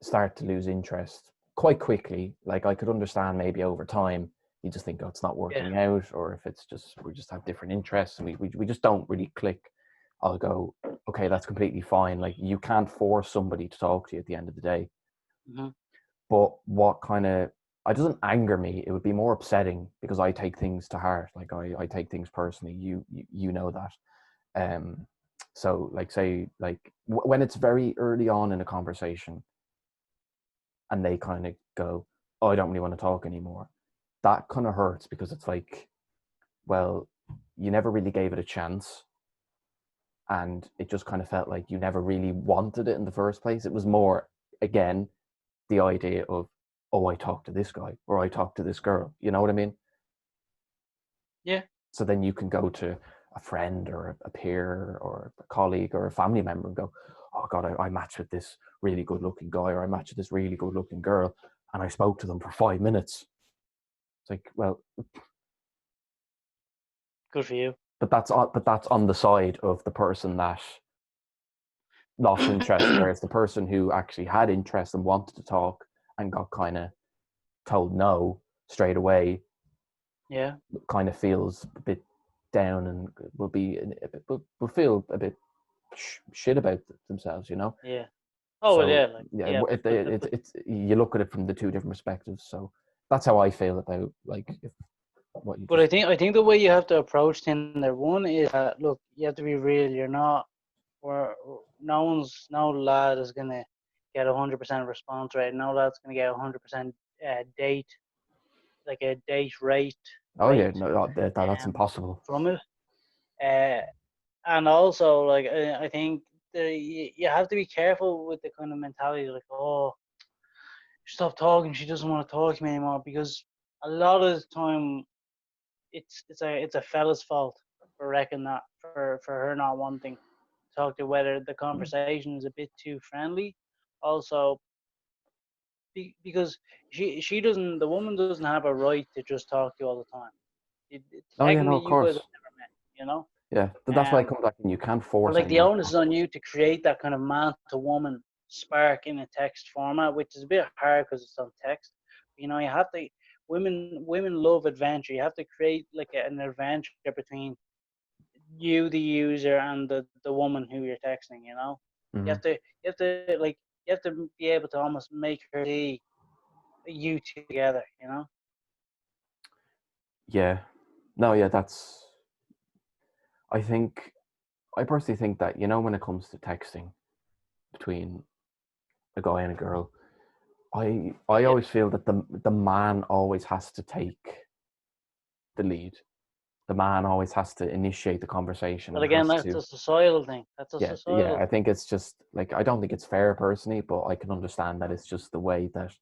start to lose interest quite quickly. Like I could understand maybe over time you just think, oh, it's not Yeah. working out, or if it's just we just have different interests and we just don't really click. I'll go, okay, that's completely fine. Like you can't force somebody to talk to you at the end of the day. Mm-hmm. But what kind of it doesn't anger me. It would be more upsetting because I take things to heart. Like I take things personally. You know that. So like say like when it's very early on in a conversation and they kind of go, oh, I don't really want to talk anymore. That kind of hurts because it's like, well, you never really gave it a chance. And it just kind of felt like you never really wanted it in the first place. It was more, again, the idea of, oh, I talked to this guy or I talked to this girl. You know what I mean? Yeah. So then you can go to a friend or a peer or a colleague or a family member and go, oh God, I matched with this really good looking guy or I matched with this really good looking girl and I spoke to them for 5 minutes. It's like, well, Good for you. but that's on the side of the person that lost interest, whereas the person who actually had interest and wanted to talk and got kind of told no straight away Yeah. kind of feels a bit down and will feel a bit shit about themselves, you know. Yeah. Oh well, yeah. So Like yeah, yeah, it's you look at it from the two different perspectives. So that's how I feel about like what you but just. I think the way you have to approach Tinder, one is look, you have to be real. You're not, or no lad is gonna get 100% response rate. No lad's gonna get 100% date, like a date Oh yeah, rate no, that's um impossible. from it. Uh, and also like I think you have to be careful with the kind of mentality like, oh, stop talking. She doesn't want to talk to me anymore, because a lot of the time it's a fella's fault for reckon that for her not wanting to talk to, whether the conversation is a bit too friendly. Also, because she doesn't, the woman doesn't have a right to just talk to you all the time. Oh yeah, no, Technically, of you guys course. have never met, you know. Yeah, that's why I Um, come back and you can't but force like the anyone to onus is talk. on you to create that kind of man to woman spark in a text format, which is a bit hard because it's on text. You know, you have to. Women love adventure. You have to create like an adventure between you, the user, and the woman who you're texting. You know, you Mm-hmm. have to you have to like you have to be able to almost make her see you two together. You know. Yeah, no, yeah, that's. I think I personally think that when it comes to texting between a guy and a girl, I Yeah. always feel that the man always has to take the lead. The man always has to initiate the conversation But and again, has that's to. a societal thing. That's a Yeah. societal I thing. think it's just like I don't think it's fair personally, but I can understand that it's just the way that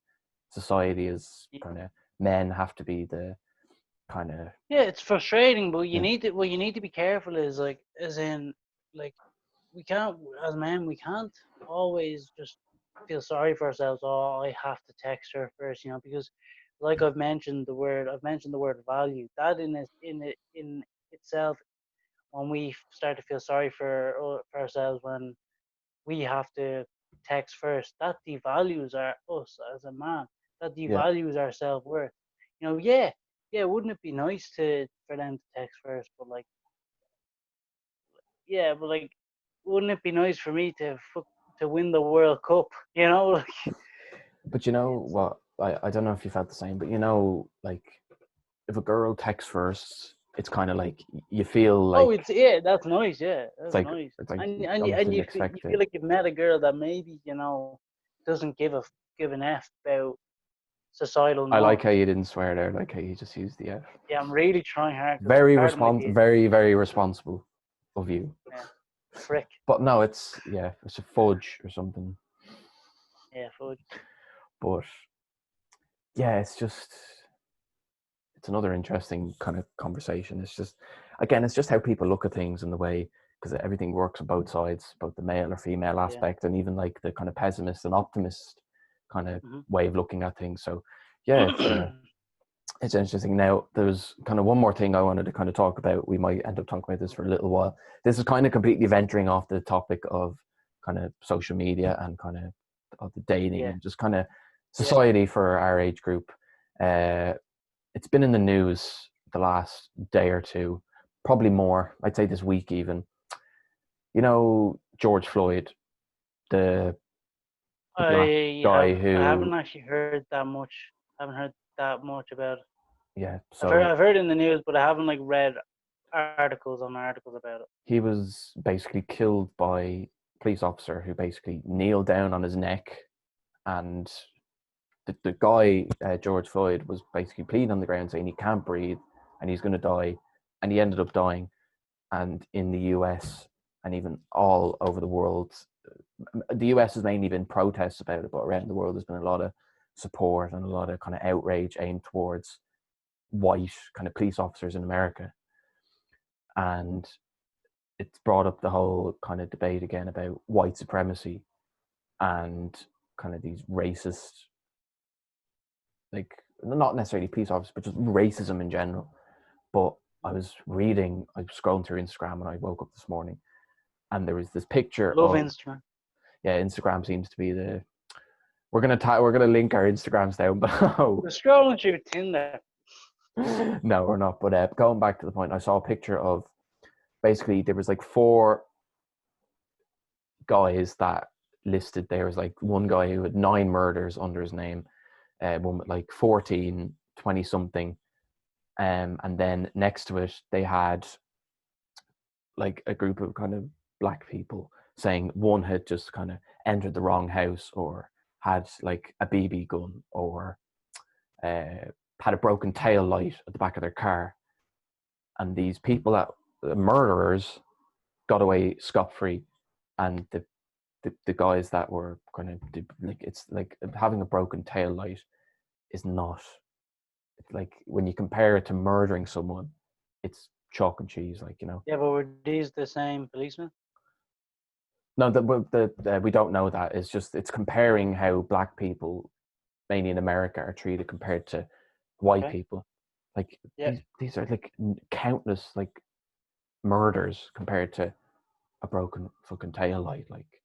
society is kind of men have to be the kind of Yeah, it's frustrating, but you yeah. need to. What you need to be careful is like, as in, like, we can't, as men, we can't always just feel sorry for ourselves. Oh, I have to text her first, because, like I've mentioned the word value. That in itself, when we start to feel sorry for ourselves, when we have to text first, that devalues us as a man. That Yeah. devalues our self worth. Yeah, yeah. Wouldn't it be nice for them to text first? But like, yeah, but like, wouldn't it be nice for me to win the World Cup? Like But you know it's. what? I don't know if you felt the same, but like if a girl texts first, it's kind of like you feel Oh, like it's yeah. That's nice. Yeah, it's that's like nice. it's like And you, almost and didn't you expect feel it. like you've met a girl that maybe doesn't give an f about societal I like how norms. you didn't swear there. Like how you just used the F. Yeah, I'm really trying hard because part of my day. Very responsible of you. Yeah, prick. But no, it's a fudge or something. Yeah, food. But yeah, it's another interesting kind of conversation. It's just, again, it's just how people look at things and the way, because everything works on both sides, both the male or female Yeah. aspect, and even like the kind of pessimist and optimist kind of Hmm. way of looking at things. So yeah, it's interesting. Now, there's kind of one more thing I wanted to kind of talk about. We might end up talking about this for a little while. This is kind of completely venturing off the topic of kind of social media and kind of the dating Yeah. and just kind of Yeah. society for our age group. Uh, it's been in the news the last day or two, probably more. I'd say this week even. You know, George Floyd, the the black guy I who, haven't actually heard that much. I haven't heard that much about it. yeah. So I've heard in the news, but I haven't like read articles on articles about it. he was basically killed by a police officer who basically kneeled down on his neck, and the guy, George Floyd, was basically pleading on the ground saying he can't breathe and he's going to die, and he ended up dying. And in the US and even all over the world, the US has mainly been protests about it, but around the world there's been a lot of support and a lot of kind of outrage aimed towards white kind of police officers in America. And it's brought up the whole kind of debate again about white supremacy and kind of these racist, like, not necessarily police officers, but just racism in general. But I was scrolling through Instagram when I woke up this morning, and there was this picture Love of, Instagram. yeah, Instagram seems to be the, we're gonna link our Instagrams down below. We're scrolling through Tinder. No, we're not. But going back to the point, I saw a picture of, basically there was like four guys that listed. There was like one guy who had 9 murders under his name, one with like 14, 20 something, and then next to it they had like a group of kind of black people saying one had just kind of entered the wrong house, or had like a BB gun, or had a broken tail light at the back of their car. And these people, that the murderers, got away scot free, and the guys that were kind of like, it's like having a broken tail light is not, like, when you compare it to murdering someone, it's chalk and cheese, like, you know. Yeah, but were these the same policemen? No, we don't know that. It's just, it's comparing how black people, mainly in America, are treated compared to white Okay. people. Like, Yeah. these are like countless like murders compared to a broken fucking tail light. Like,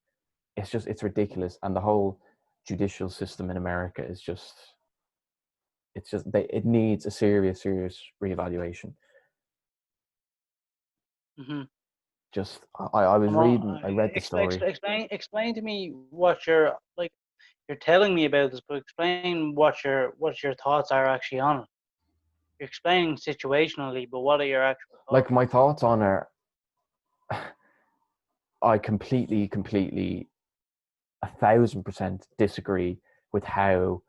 it's just, it's ridiculous. And the whole judicial system in America is just, it needs a serious reevaluation. Mm-hmm. Just, I was reading, I read the story. Explain to me what you're like. You're telling me about this, but explain what your thoughts are actually on it. You're explaining situationally, but what are your actual Like, thoughts? my thoughts on are, I completely 1,000% disagree with how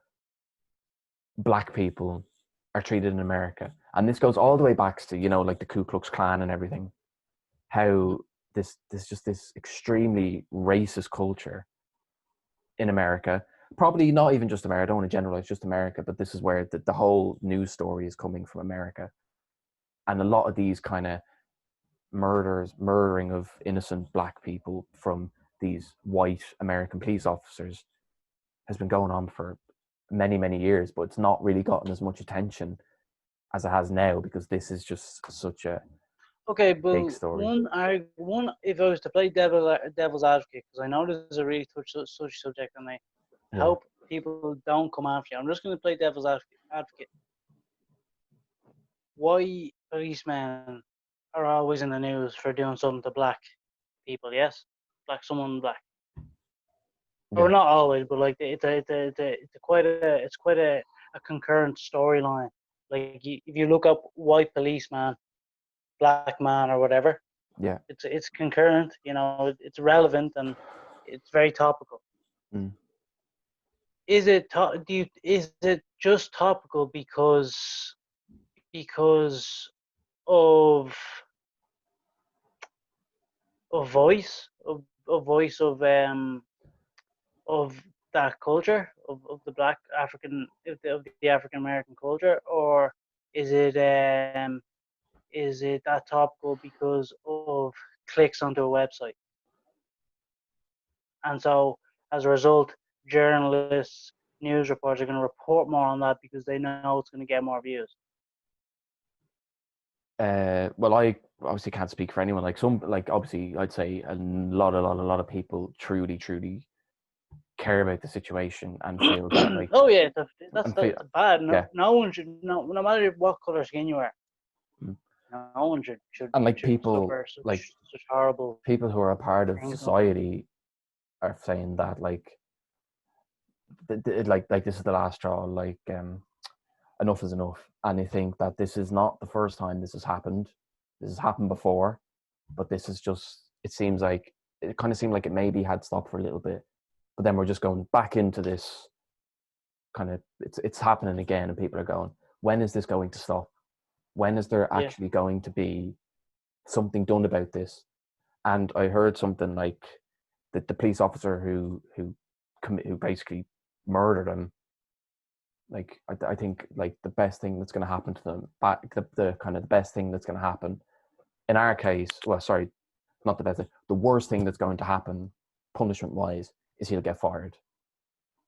black people are treated in America. And this goes all the way back to, you know, like the Ku Klux Klan and everything. Mm-hmm. How this extremely racist culture in America, probably not even just America, I don't want to generalize just America, but this is where the whole news story is coming from America. And a lot of these kind of murdering of innocent black people from these white American police officers has been going on for many years, but it's not really gotten as much attention as it has now, because this is just such a Okay, big but story. one, if I was to play devil's advocate, because I know this is a really touchy subject, and I Yeah, hope people don't come after you. I'm just going to play devil's advocate. Why policemen are always in the news for doing something to black people? Yes, black someone black, or yeah, not always, but like it's quite a concurrent storyline. Like if you look up white policeman, black man, or whatever, yeah. it's concurrent. You know, it's relevant and it's very topical. Mm. Is it just topical because of voice of voice of that culture of the black African of the African American culture, or is it um is it that topical because of clicks onto a website? And so as a result, journalists, news reporters are going to report more on that because they know it's going to get more views. Well, I obviously can't speak for anyone. Like obviously, I'd say a lot of people truly care about the situation and feel that oh yeah, that's and feel bad. yeah, No one should no matter what color skin you are. mm. No one should And like suffer such horrible people who are a part of things. society are saying that like this is the last straw. Like enough is enough, and I think that this is not the first time this has happened. This has happened before, but this is just. It kind of seemed like it maybe had stopped for a little bit, but then we're just going back into this kind of. It's happening again, and people are going, when is this going to stop? When is there Yeah, actually going to be something done about this? And I heard something like that the police officer who basically murdered him. Like I think like the best thing that's going to happen to them, the kind of the best thing that's going to happen in our case. Well, sorry, not the best thing. The worst thing that's going to happen, punishment wise, is he'll get fired.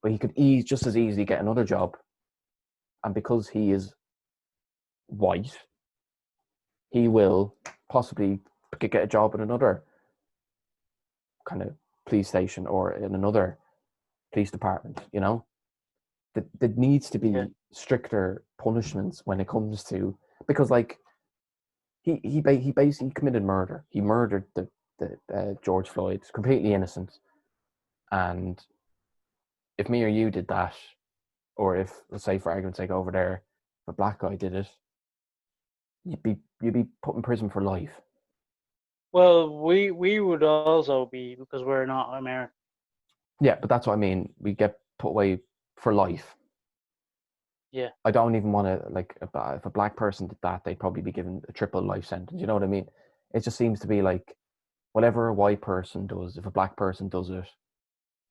But he could just as easily get another job, and because he is white, he will possibly get a job in another kind of police station or in another police department. You know, there needs to yeah, be stricter punishments when it comes to, because like he basically committed murder. He murdered the George Floyd, completely innocent. And if me or you did that, or if, let's say for argument's sake, over there, if a black guy did it, you'd be put in prison for life. Well, we would also be because we're not American. Yeah, but that's what I mean. We get put away for life. Yeah, I don't even want to like if a black person did that, they'd probably be given a triple life sentence. You know what I mean? It just seems to be like whatever a white person does, if a black person does it,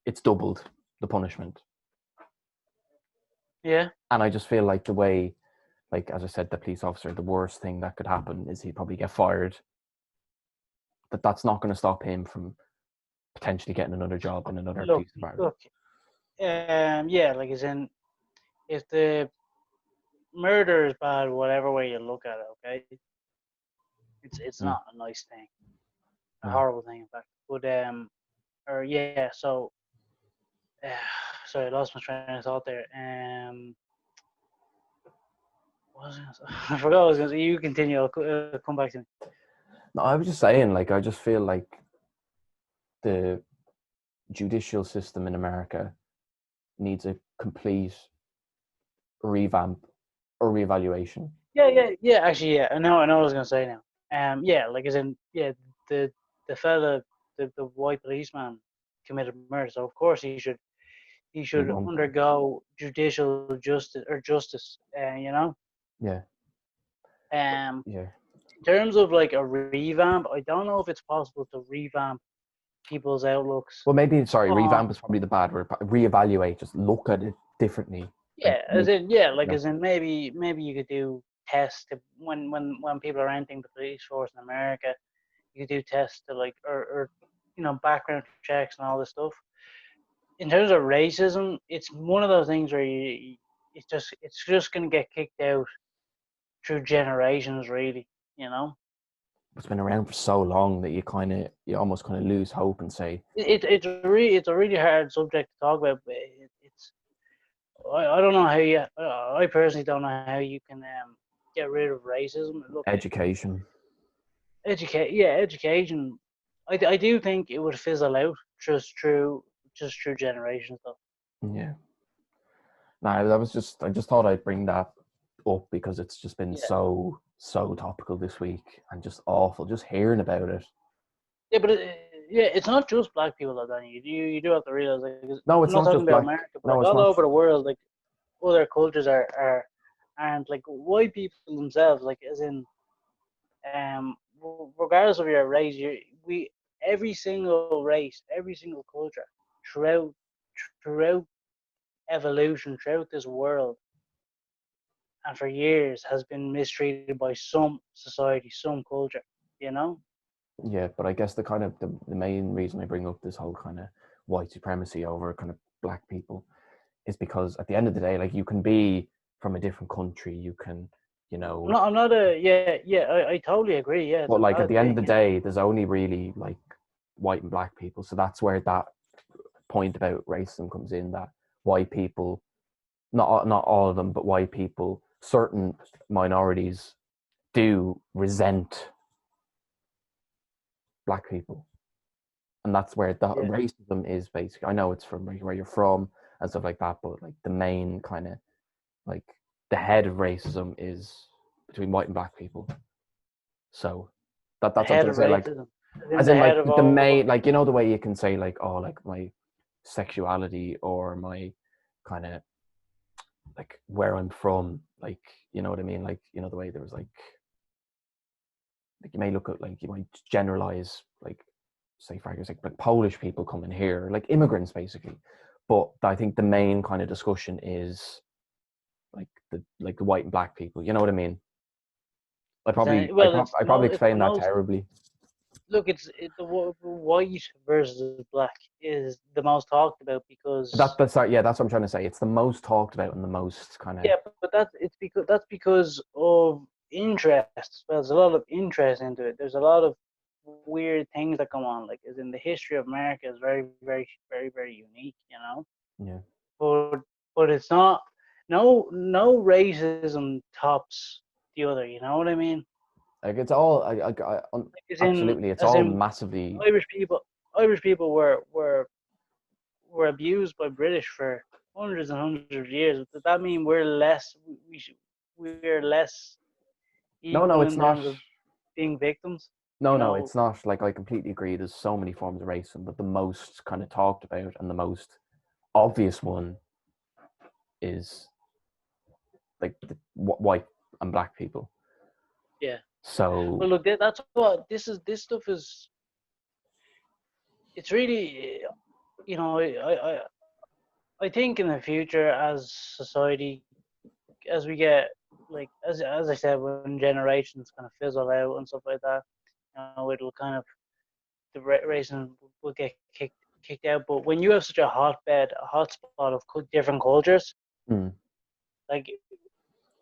it's doubled the punishment. yeah. And I just feel like the way, like as I said, the police officer, the worst thing that could happen is he'd probably get fired. That's not going to stop him from potentially getting another job in another Look, police department. look. Yeah, like as in, if the murder is bad, whatever way you look at it, okay, it's Mm. not a nice thing, a No. horrible thing, in fact. But or yeah, so uh, sorry, I lost my train of thought there. What was I, I forgot what I was going to say. You continue. I'll come back to me. No, I was just saying, like, I just feel like the judicial system in America needs a complete revamp or reevaluation. Yeah. Actually, yeah. I know what I was going to say now. Yeah, like as in, yeah, the the fella, the white policeman committed murder, so of course he He should won't. undergo judicial justice. You know. Yeah. Um, Yeah. in terms of like a revamp, I don't know if it's possible to revamp people's outlooks Well, maybe, sorry, revamp on. is probably the bad word. Reevaluate, just look at it differently. Like, Yeah, as in you know, as in maybe you could do tests to, when people are entering the police force in America, you could do tests to like or background checks and all this stuff. In terms of racism, it's one of those things where it's just gonna get kicked out through generations, really. You know, it's been around for so long that you almost kind of lose hope and say, it's a really hard subject to talk about. But it's I don't know how you I personally don't know how you can get rid of racism. Look, education. education. I do think it would fizzle out just through generations though. Yeah. No, that was I just thought I'd bring that up because it's just been Yeah, so topical this week and just awful, just hearing about it. yeah, but yeah, it's not just black people that done it. You do have to realize, like, No, I'm it's not not talking just about black. America, but No, like it's all not. over the world, like other cultures aren't like white people themselves. Like as in, regardless of your race, we every single race, every single culture throughout throughout evolution, throughout this world, and for years has been mistreated by some society, some culture, you know? Yeah, but I guess the main reason I bring up this whole kind of white supremacy over kind of black people is because at the end of the day, like you can be from a different country, you can, you know, I'm not a, I totally agree. Yeah, it's but a like at bad the end of thing. the day, there's only really like white and black people. So that's where that point about racism comes in, that white people, not all of them, but white people, certain minorities do resent black people. And that's where the Yeah, racism is basically. I know it's from where you're from and stuff like that, but like the main kind of like the head of racism is between white and black people. So the that's what I'm head trying of to say. Like, racism, as in as the in head like of the all. main, like, you know, the way you can say like, oh, like my sexuality or my kind of like where I'm from, like, you know what I mean? Like, you know, the way there was like you may look at, like, you might generalize, like, say for example, like Polish people coming here, like immigrants basically. But I think the main kind of discussion is like the white and black people. You know what I mean? Well, I probably it's the explained that most. terribly. Look, the white versus black is the most talked about because That's what I'm trying to say. It's the most talked about and the most kind of. yeah, but that's because of interest. Well, there's a lot of interest into it. There's a lot of weird things that come on, like as in the history of America is very, very, very, very unique, you know. Yeah, But it's not. No racism tops the other. You know what I mean? like it's all Like absolutely, it's as all in massively. Irish people. Irish people were abused by British for hundreds and hundreds of years. Does that mean we're less? We're less No, equal it's in not. terms of being victims. You No, know, it's not. Like, I completely agree. There's so many forms of racism, but the most kind of talked about and the most obvious one is like the white and black people. yeah. So Well, look, that's what this is. This stuff is. It's really, you know, I think in the future as society, as we get like as I said, when generations kind of fizzle out and stuff like that, you know, it'll kind of the racism will get kicked out. But when you have such a hotbed, a hotspot of different cultures, mm, like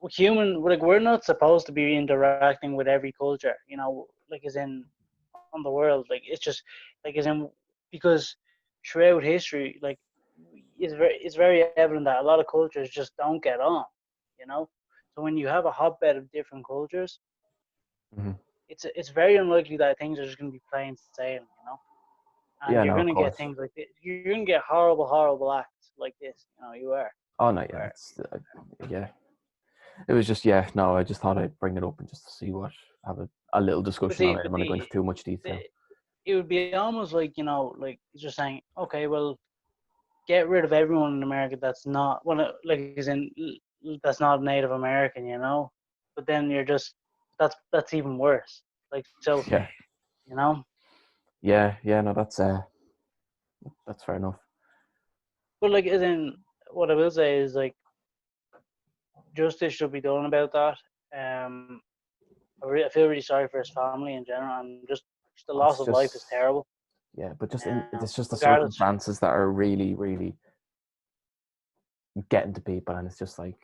like we're not supposed to be interacting with every culture, you know, like as in on the world, like it's just like as in because throughout history, like it's very evident that a lot of cultures just don't get on, you know. So when you have a hotbed of different cultures, mhm. it's very unlikely that things are just going to be plain sailing, you know. And Yeah, you're no, of going to get course. things like this. You're going to get horrible acts like this. You know, Oh no, you yeah, are. it's yeah. It was just, yeah, no. I just thought I'd bring it up and just to see what, have a little But discussion on see, it. I don't want to go into too much detail. it would be almost like, you know, like just saying, okay, well, get rid of everyone in America that's not, well, like is in that's not Native American, you know. But then you're just that's even worse. Like so, Yeah, you know. yeah. No, that's fair enough. But like, as in, what I will say is like justice should be done about that. Um, I feel really sorry for his family in general, and just the loss It's of life is just, terrible. yeah, but just it's just the Regardless, circumstances that are really, really getting to people, and it's just like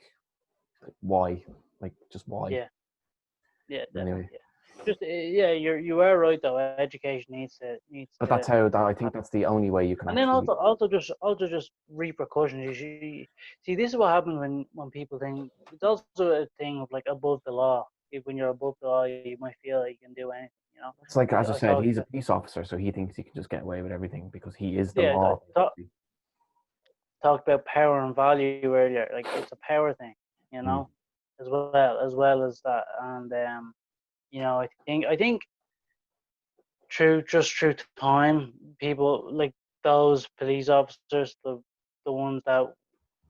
why, like just why. yeah, yeah, definitely, Anyway, yeah. Just yeah, you are right though. Education needs but to that's how that I think happen. that's the only way you can And then actually. also just repercussions. See, this is what happens when people think it's also a thing of like above the law. If when you're above the law, you might feel like you can do anything. You know, It's like, as I I said, talked he's a police officer, so he thinks he can just get away with everything because he is the yeah, I law. talked about power and value earlier. Like it's a power thing, you Mm. know, as well as that. And you know, I think through time, people like those police officers, the ones that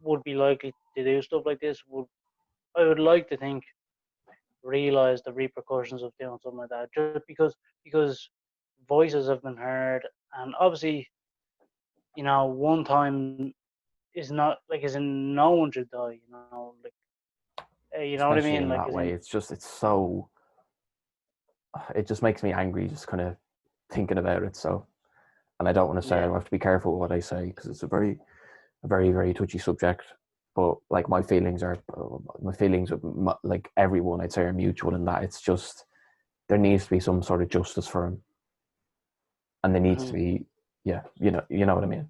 would be likely to do stuff like this would I would like to think realize the repercussions of doing something like that just because voices have been heard and obviously one time is not like as in no one should die. Like you know what I especially mean? in Like that as way. in It's just, it's so, it just makes me angry just kind of thinking about it. So, and I don't want to say, I yeah. have to be careful with what I say because it's a very, very touchy subject. But like my feelings with like everyone, I'd say, are mutual in that it's just, there needs to be some sort of justice for him, and there needs to Hmm. be, yeah, you know what I mean.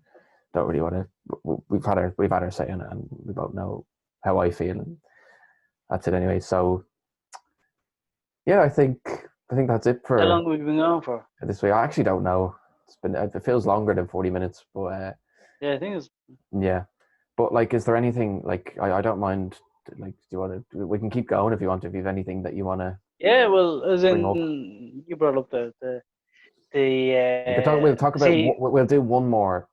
Don't really want to. We've had our say in it, and we both know how I feel, and that's it anyway. So yeah, I think that's it How for long have we been going for? this week. I actually don't know. It feels longer than 40 minutes, but Yeah, I think it's yeah. But like, is there anything like I don't mind? Like, do you want to? We can keep going if you want. If you have anything that you want to yeah. Well, as bring up, in you brought up the we could talk. We'll talk about. see We'll do one more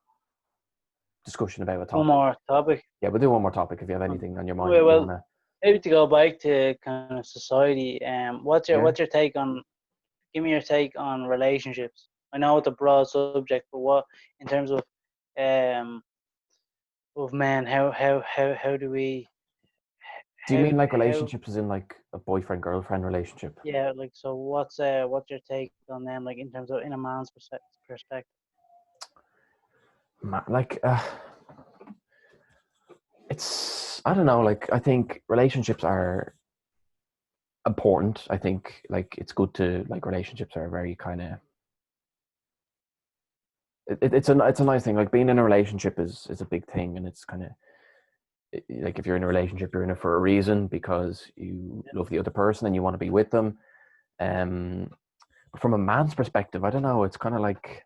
discussion about a one topic. more topic. Yeah, we'll do one more topic if you have anything on your mind that you Well, want to. maybe to go back to kind of society. What's your Yeah. take on? Give me your take on relationships. I know it's a broad subject, but what in terms um of men? How do we Do you mean like how relationships as in like a boyfriend girlfriend relationship? yeah, like, so what's your take on them, like in terms of in a man's perspective? Like, it's, I don't know. Like, I think relationships are important. I think like it's good to, like, relationships are very kind of, it's a nice thing. Like, being in a relationship is a big thing, and it's kind of like, if you're in a relationship, you're in it for a reason because you love the other person and you want to be with them. Um, from a man's perspective, I don't know. It's kind of like,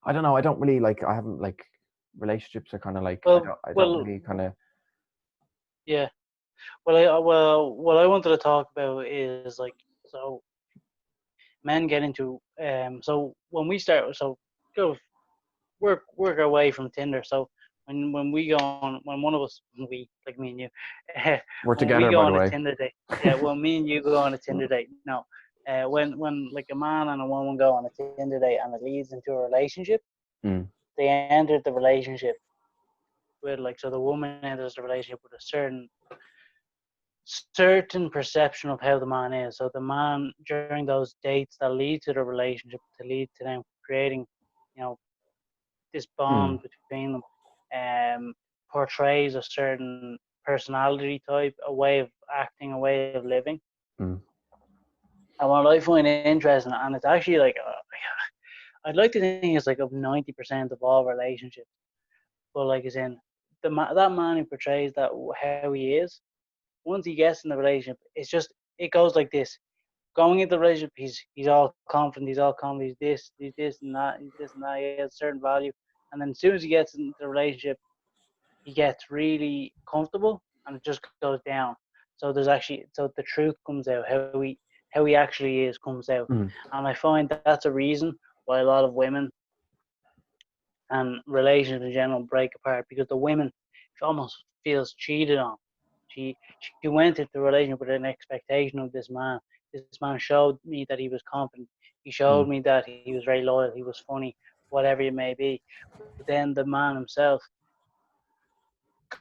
I don't know. I don't really like. I haven't like, relationships are kind of like, I Well, don't. I don't well, really kind of. yeah. Well, what I wanted to talk about is like, so men get into so when we start, so go work our way from Tinder. So when we go on, when one of us, we like me and you, We're when we together, go by the on a way. Tinder date, yeah, when me and you go on a Tinder date, no, when like a man and a woman go on a Tinder date and it leads into a relationship, Mm, they enter the relationship with, like, so the woman enters the relationship with a certain perception of how the man is. So the man during those dates that lead to the relationship, to lead to them creating, you know, this mm, bond between them, um, portrays a certain personality type, a way of acting, a way of living. mm, And what I find interesting, and it's actually like, I'd like to think it's like of 90% of all relationships, but like, as in that man who portrays that how he is, once he gets in the relationship, it goes like this. Going into the relationship, he's all confident, he's all confident, he's this and that, he's this and that, he has a certain value. And then as soon as he gets into the relationship, he gets really comfortable and it just goes down. So the truth comes out, how he actually is comes out. mm, And I find that's a reason why a lot of women and relations in general break apart, because the women, she almost feels cheated on. She went into the relationship with an expectation of this man. This man showed me that he was confident. He showed mm, me that he was very loyal. He was funny, whatever it may be. But then the man himself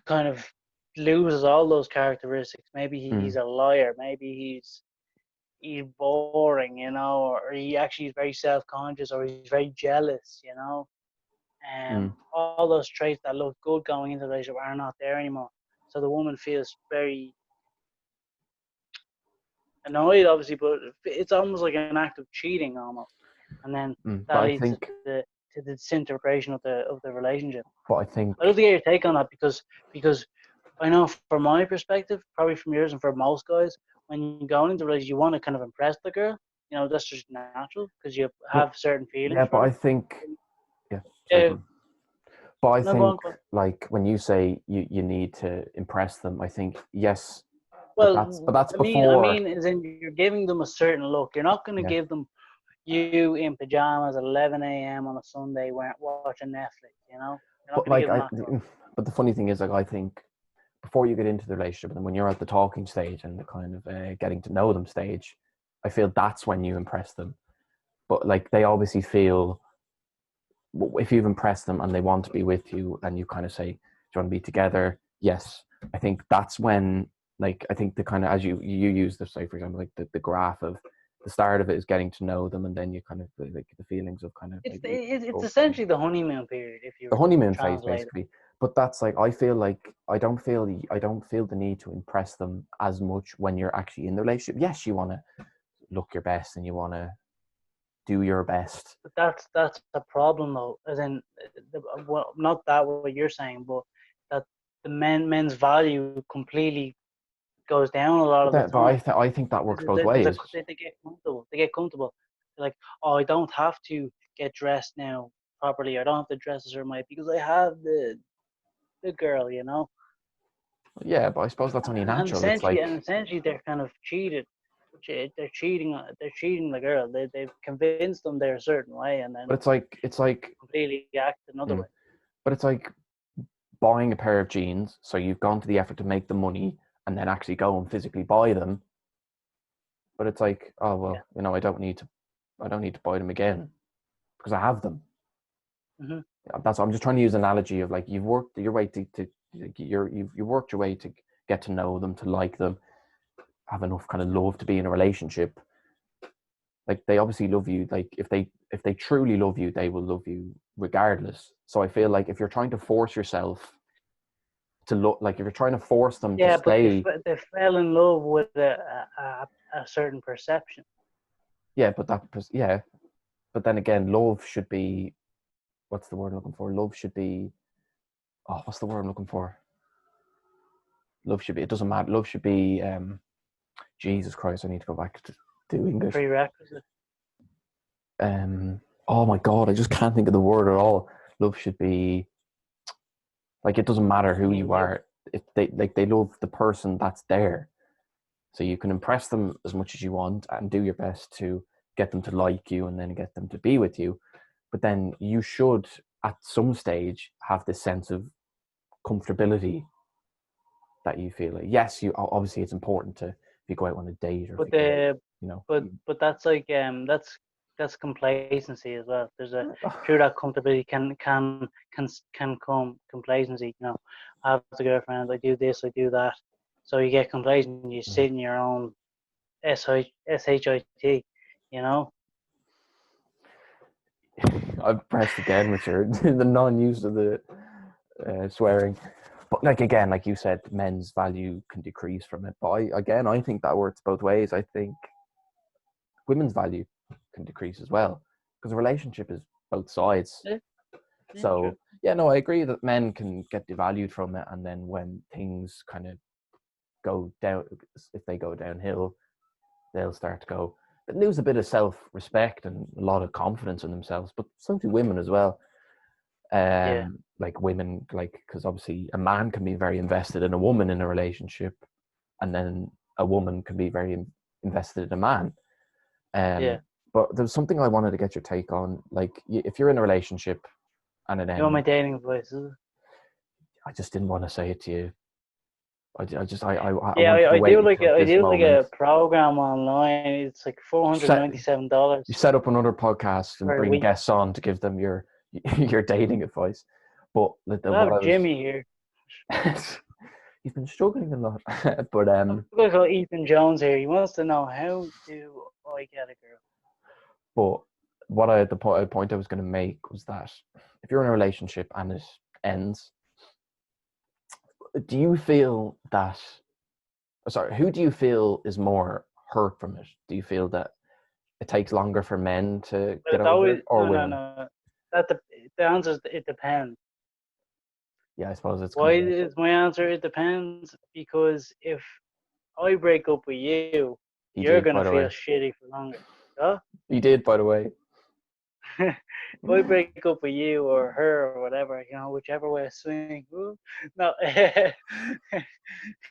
kind of loses all those characteristics. Maybe mm, he's a liar. Maybe he's boring, or he actually is very self conscious, or he's very jealous, mm, all those traits that look good going into the relationship are not there anymore. So the woman feels very annoyed, obviously, but it's almost like an act of cheating, almost, and then mm. that leads to the disintegration of the relationship. But I I'd love think, to get your take on that, because I know from my perspective, probably from yours and for most guys, when you go into a relationship, you want to kind of impress the girl. That's just natural because you but have certain yeah, feelings but for I her. think, yeah. Sorry, go Yeah, on. But I no, go think, on, go on. like, when you say you need to impress them, I think yes, but that's Well, I before. mean, is in you're giving them a certain look. You're not going to Yeah, give them you in pajamas at 11 a.m. on a Sunday watching Netflix. You're not but going to like give them that look. but the funny thing is, like, I think before you get into the relationship, and when you're at the talking stage and the kind of getting to know them stage, I feel that's when you impress them. But like, they obviously feel if you've impressed them and they want to be with you, and you kind of say, "Do you want to be together?" Yes, I think that's when, like, I think the kind of, as you use the, say for example, like the graph of the start of it is getting to know them, and then you kind of like the feelings of kind of maybe It's trust and essentially the honeymoon period if you the were to honeymoon phase translate it. basically. But that's like, I feel like I don't feel the need to impress them as much when you're actually in the relationship. Yes, you want to look your best and you want to do your best. But that's a problem though, as in, well, not that what you're saying, but that the men's value completely goes down a lot But of the that, but time. I think that works both ways. They get comfortable. They get comfortable. They're like, oh, I don't have to get dressed now properly. I don't have to dress a certain way because I have the girl, you know. Yeah, but I suppose that's only And natural. It's like, essentially, they're kind of cheated. They're cheating. They're cheating the girl. They've convinced them they're a certain way, and but then it's like, completely act another way. but it's like buying a pair of jeans. So you've gone to the effort to make the money and then actually go and physically buy them. But it's like, oh Yeah. well, I don't need to buy them again because I have them. Hmm. That's, I'm just trying to use an analogy of, like, you've worked your way to you've worked your way to get to know them, to like them, have enough kind of love to be in a relationship. Like, they obviously love you. Like, if they truly love you, they will love you regardless. So I feel like if you're trying to force yourself to look, like, if you're trying to force them to Yeah, but stay, they fell in love with a certain perception. yeah, yeah, but then again, love should be, what's the word I'm looking for? Love should be, oh, what's the word I'm looking for? Love should be, it doesn't matter. Love should be, Jesus Christ, I need to go back to A English. prerequisite. Oh my God, I just can't think of the word at all. Love should be, like, it doesn't matter who you You, are. If they, like, they love the person that's there. So you can impress them as much as you want and do your best to get them to like you and then get them to be with you. But then you should, at some stage, have this sense of comfortability that you feel like, yes, you obviously, it's important to, if you go out on a date, or if but you go, the you know, but that's like that's complacency as well. There's a through that comfortability can come complacency. You know, I have the girlfriend. I do this. I do that. So you get complacent. You sit in your own shit. You know. I've pressed again with your the non-use of the swearing. But, like, again, like you said, men's value can decrease from it. But I think that works both ways. I think women's value can decrease as well, because a relationship is both sides. Yeah, yeah, true. So yeah, no, I agree that men can get devalued from it, and then when things kind of go down, if they go downhill, they'll start to go, they lose a bit of self-respect and a lot of confidence in themselves. But so do women as well. Yeah, Like, women, like, because obviously a man can be very invested in a woman in a relationship, and then a woman can be very invested in a man. yeah. But there's something I wanted to get your take on. Like, if you're in a relationship and it You know my ends, dating advice, is it? I just didn't want to say it to you. I Yeah, wanted to wait until I this do like moment. a program online. It's like four You hundred set ninety seven you dollars set up another podcast and for a bring week. guests on to give them your your dating advice. But I what have I was, Jimmy here. you've been struggling a lot. But I've got Ethan Jones here. He wants to know, how do I get a girl? but the point I was going to make was that if you're in a relationship and it ends, do you feel that, sorry, who do you feel is more hurt from it? Do you feel that it takes longer for men to But get it's over always it, or no, women? no. That the answer is it depends. Yeah, I suppose it's Why kind of like, is my answer? It depends because if I break up with you, he you're did, by gonna the feel way. shitty for longer. Huh? He did, by the way. If I break up with you or her or whatever, you know, whichever way I swing. Ooh, no,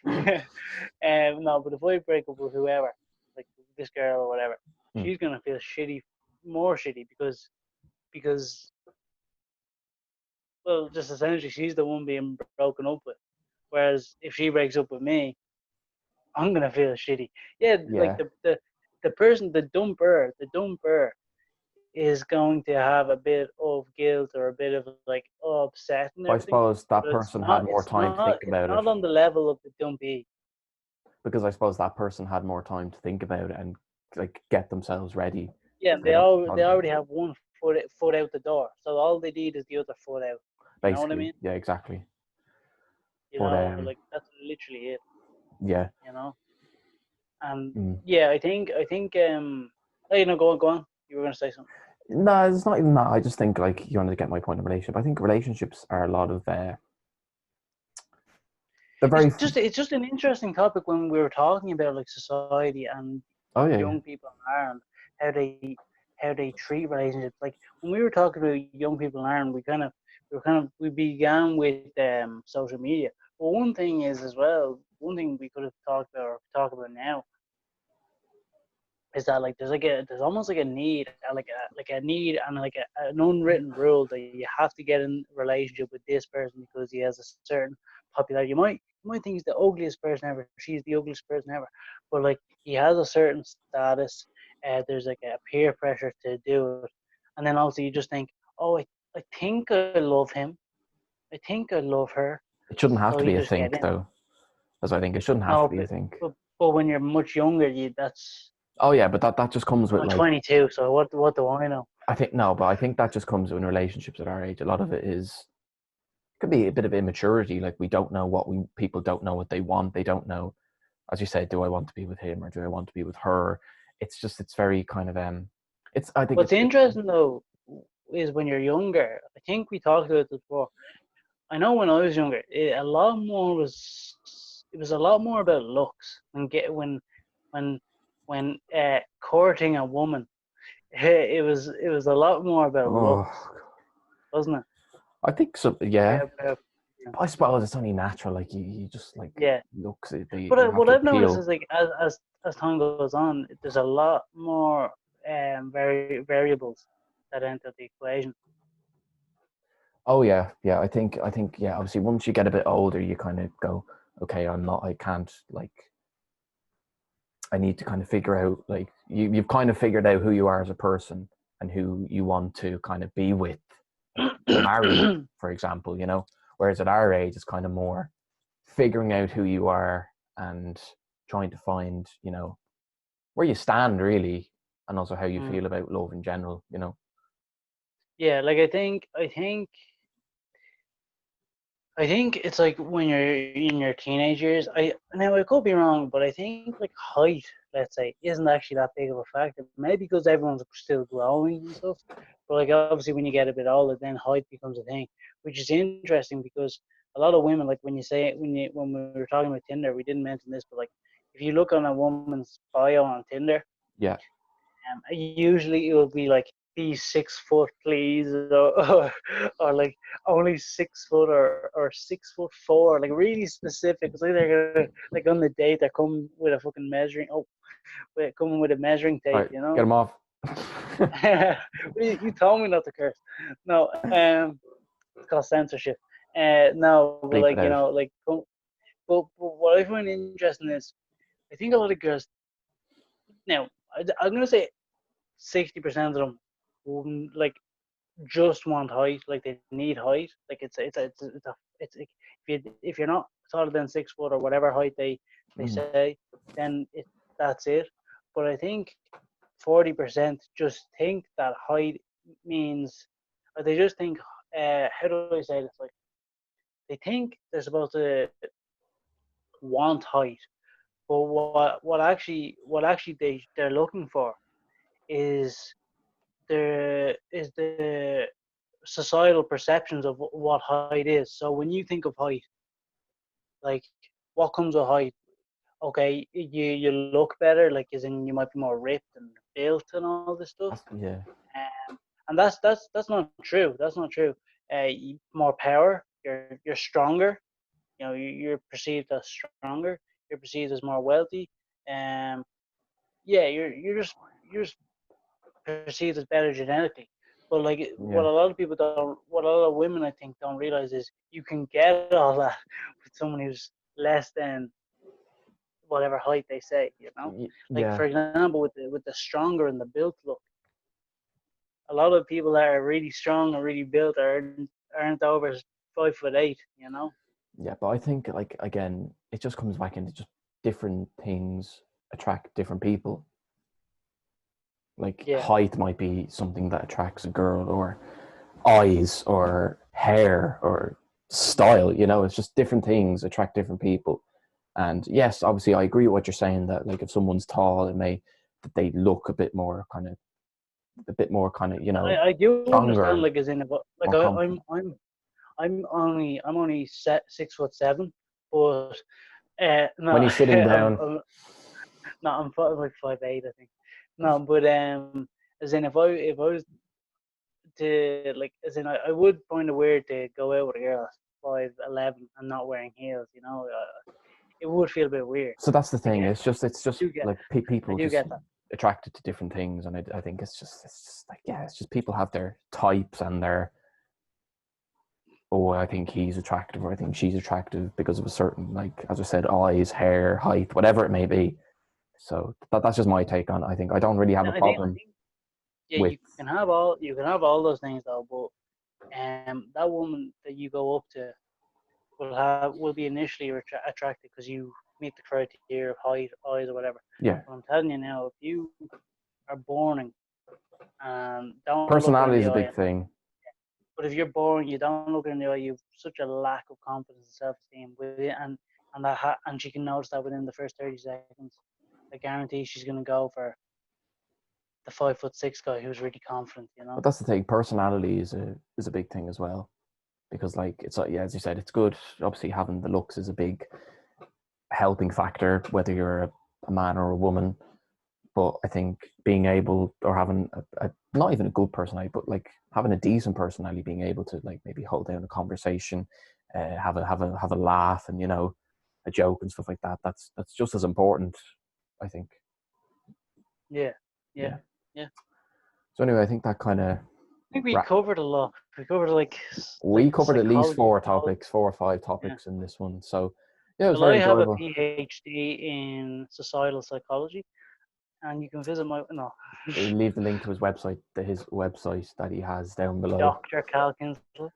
no. But if I break up with whoever, like this girl or whatever, Hmm. she's gonna feel shitty, more shitty because well, just essentially she's the one being broken up with. Whereas if she breaks up with me, I'm gonna feel shitty. Yeah, like Yeah, the person, the dumper is going to have a bit of guilt or a bit of like upset and I everything, suppose but that person had more time to think it's about it, not on the level of the dumpy. because I suppose that person had more time to think about it and like get themselves ready Yeah, for they the they holidays. already have one foot out the door, so all they need is the other foot out. You know what I Basically, mean? yeah, exactly. You But know, like that's literally it. yeah, You know, and mm. yeah, I think oh, you know, go on. You were gonna say something. No, it's not even that. I just think like you wanted to get my point of relationship. I think relationships are a lot of they're very. It's just an interesting topic when we were talking about like society and Oh yeah, yeah. young people in Ireland, how they treat relationships. Like when we were talking about young people in Ireland, we began with social media. But one thing is as well, one thing we could have talked about or talk about now is that like there's almost like a need, like a need and like an unwritten rule that you have to get in a relationship with this person because he has a certain popularity. You might think he's the ugliest person ever, she's the ugliest person ever, but like he has a certain status. There's like a peer pressure to do it, and then also you just think, oh, I think I love him, I think I love her, It shouldn't have so to you be a just get think in. though. That's what I think. It shouldn't have to No, be a think. but when you're much younger, you that's Oh yeah, but that just comes with I'm like 22, so what do I know? I think no, but I think that just comes with relationships at our age. A lot of it is could be a bit of immaturity. Like we don't know what we people don't know what they want. They don't know, as you said, do I want to be with him or do I want to be with her? It's very kind of it's I think What's interesting though is when you're younger. I think we talked about this before. I know when I was younger, it was a lot more about looks and get when courting a woman. It was a lot more about looks, oh wasn't it? I think so yeah. About, yeah. I suppose it's only natural. Like you just like Yeah. looks But you have what to I've noticed appeal. is like as time goes on, there's a lot more variables that enter the equation. Oh yeah, yeah. I think yeah. Obviously, once you get a bit older, you kind of go, okay, I can't like I need to kind of figure out like you've kind of figured out who you are as a person and who you want to kind of be with, like marry, for example, you know. Whereas at our age, it's kind of more figuring out who you are and trying to find, you know, where you stand really, and also how you Mm. feel about love in general, you know. Yeah, like I think it's like when you're in your teenage years. I could be wrong, but I think like height, let's say, isn't actually that big of a factor. Maybe because everyone's still growing and stuff. But like obviously when you get a bit older, then height becomes a thing, which is interesting because a lot of women, like when you say when we were talking about Tinder, we didn't mention this, but like if you look on a woman's bio on Tinder, Yeah. usually it will be like be 6 foot, please, or like only 6 foot or 6'4", like really specific. It's like they're gonna like on the date they come with a fucking measuring. Oh, wait, coming with a measuring All tape, right, you get know. them off. You told me not to curse. No, it's called censorship. No, but Bleep like it out. but what I find interesting is I think a lot of girls now. I'm gonna say 60% of them like just want height, like they need height. Like if you're not taller than 6 foot or whatever height they Mm. say, then that's it. But I think 40% just think that height means, or they just think, how do I say this? Like they think they're supposed to want height, but what actually they're looking for is the societal perceptions of what height is. So when you think of height, like what comes with height? Okay, you look better, like as in you might be more ripped and built and all this stuff. Yeah. And that's not true. That's not true. More power. You're stronger. You know, you're perceived as stronger. You're perceived as more wealthy. Um, yeah, you're just perceived as better genetically. But like Yeah. what a lot of women I think don't realize is you can get all that with someone who's less than whatever height they say. You know, like Yeah. for example, with the stronger and the built look, a lot of people that are really strong and really built aren't over 5'8", you know. Yeah, but I think like again, it just comes back into just different things attract different people. Like Yeah, height might be something that attracts a girl, or eyes, or hair, or style. You know, it's just different things attract different people. And yes, obviously, I agree with what you're saying that like if someone's tall, it may that they look you know, I do understand, stronger, like, as in, like, more confident. I'm only 6'7", but When no, he's sitting down, no, like 5'8", I think. No, but as in, if I was to, like, as in, I would find it weird to go out with a girl 5'11" and not wearing heels. You know, it would feel a bit weird. so that's the I thing. get, It's I just do get, like I people do just get that. attracted to different things, and I think it's just like yeah, it's just people have their types and their oh, I think he's attractive or I think she's attractive because of a certain, like as I said, eyes, hair, height, whatever it may be. So that's just my take on it. I think I don't really have a I problem think, yeah, with you can have all those things though, but that woman that you go up to will be initially attracted because you meet the criteria of height, eyes, or whatever. yeah. But I'm telling you now, if you are boring and don't look her in Personality is the a eye, big thing. but if you're boring, you don't look her in the eye, you've such a lack of confidence and self-esteem with it, and she can notice that within the first 30 seconds. I guarantee she's gonna go for the 5'6" guy who's really confident. You But know. that's the thing. Personality is a big thing as well because like it's like yeah, as you said, it's good. Obviously, having the looks is a big helping factor, whether you're a man or a woman. But I think being able or having not even a good personality, but like having a decent personality, being able to like maybe hold down a conversation, have a laugh, and you know, a joke and stuff like that. That's just as important, I think. Yeah. Yeah. Yeah. Yeah. So anyway, I think that kind of I think we covered a lot. We covered like we covered at least psychology. four or five Yeah. topics in this one. So yeah, it was Well, very I have a enjoyable. PhD in societal psychology, and you can visit my no, Leave the link to his website that he has down below. Dr. Cal Kinsley.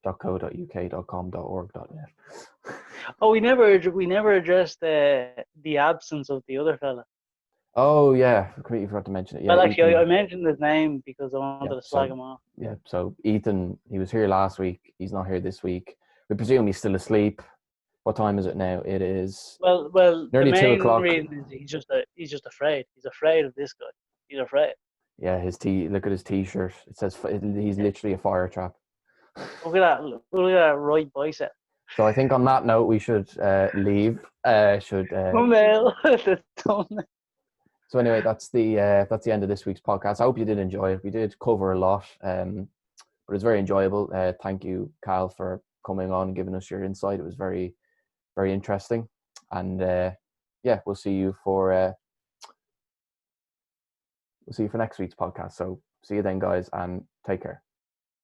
.co.uk.com.org.net. Oh, we never addressed the absence of the other fella. Oh yeah, I completely forgot to mention it. Yeah, Well, actually, I Ethan. mentioned his name because I Yeah, wanted to slag so him off. Ethan, he was here last week. He's not here this week. We presume he's still asleep. What time is it now? It is Well, the nearly two main o'clock. reason is he's just afraid. He's afraid of this guy. He's afraid. Yeah, look at his t-shirt. It says he's Yeah. literally a fire trap. Look at that! Look at that right bicep. So I think on that note, we should leave. Thumbnail. The thumbnail. So anyway, that's the end of this week's podcast. I hope you did enjoy it. We did cover a lot, but it's very enjoyable. Thank you, Kyle, for coming on and giving us your insight. It was very, very interesting. And yeah, we'll see you for next week's podcast. So see you then, guys, and take care.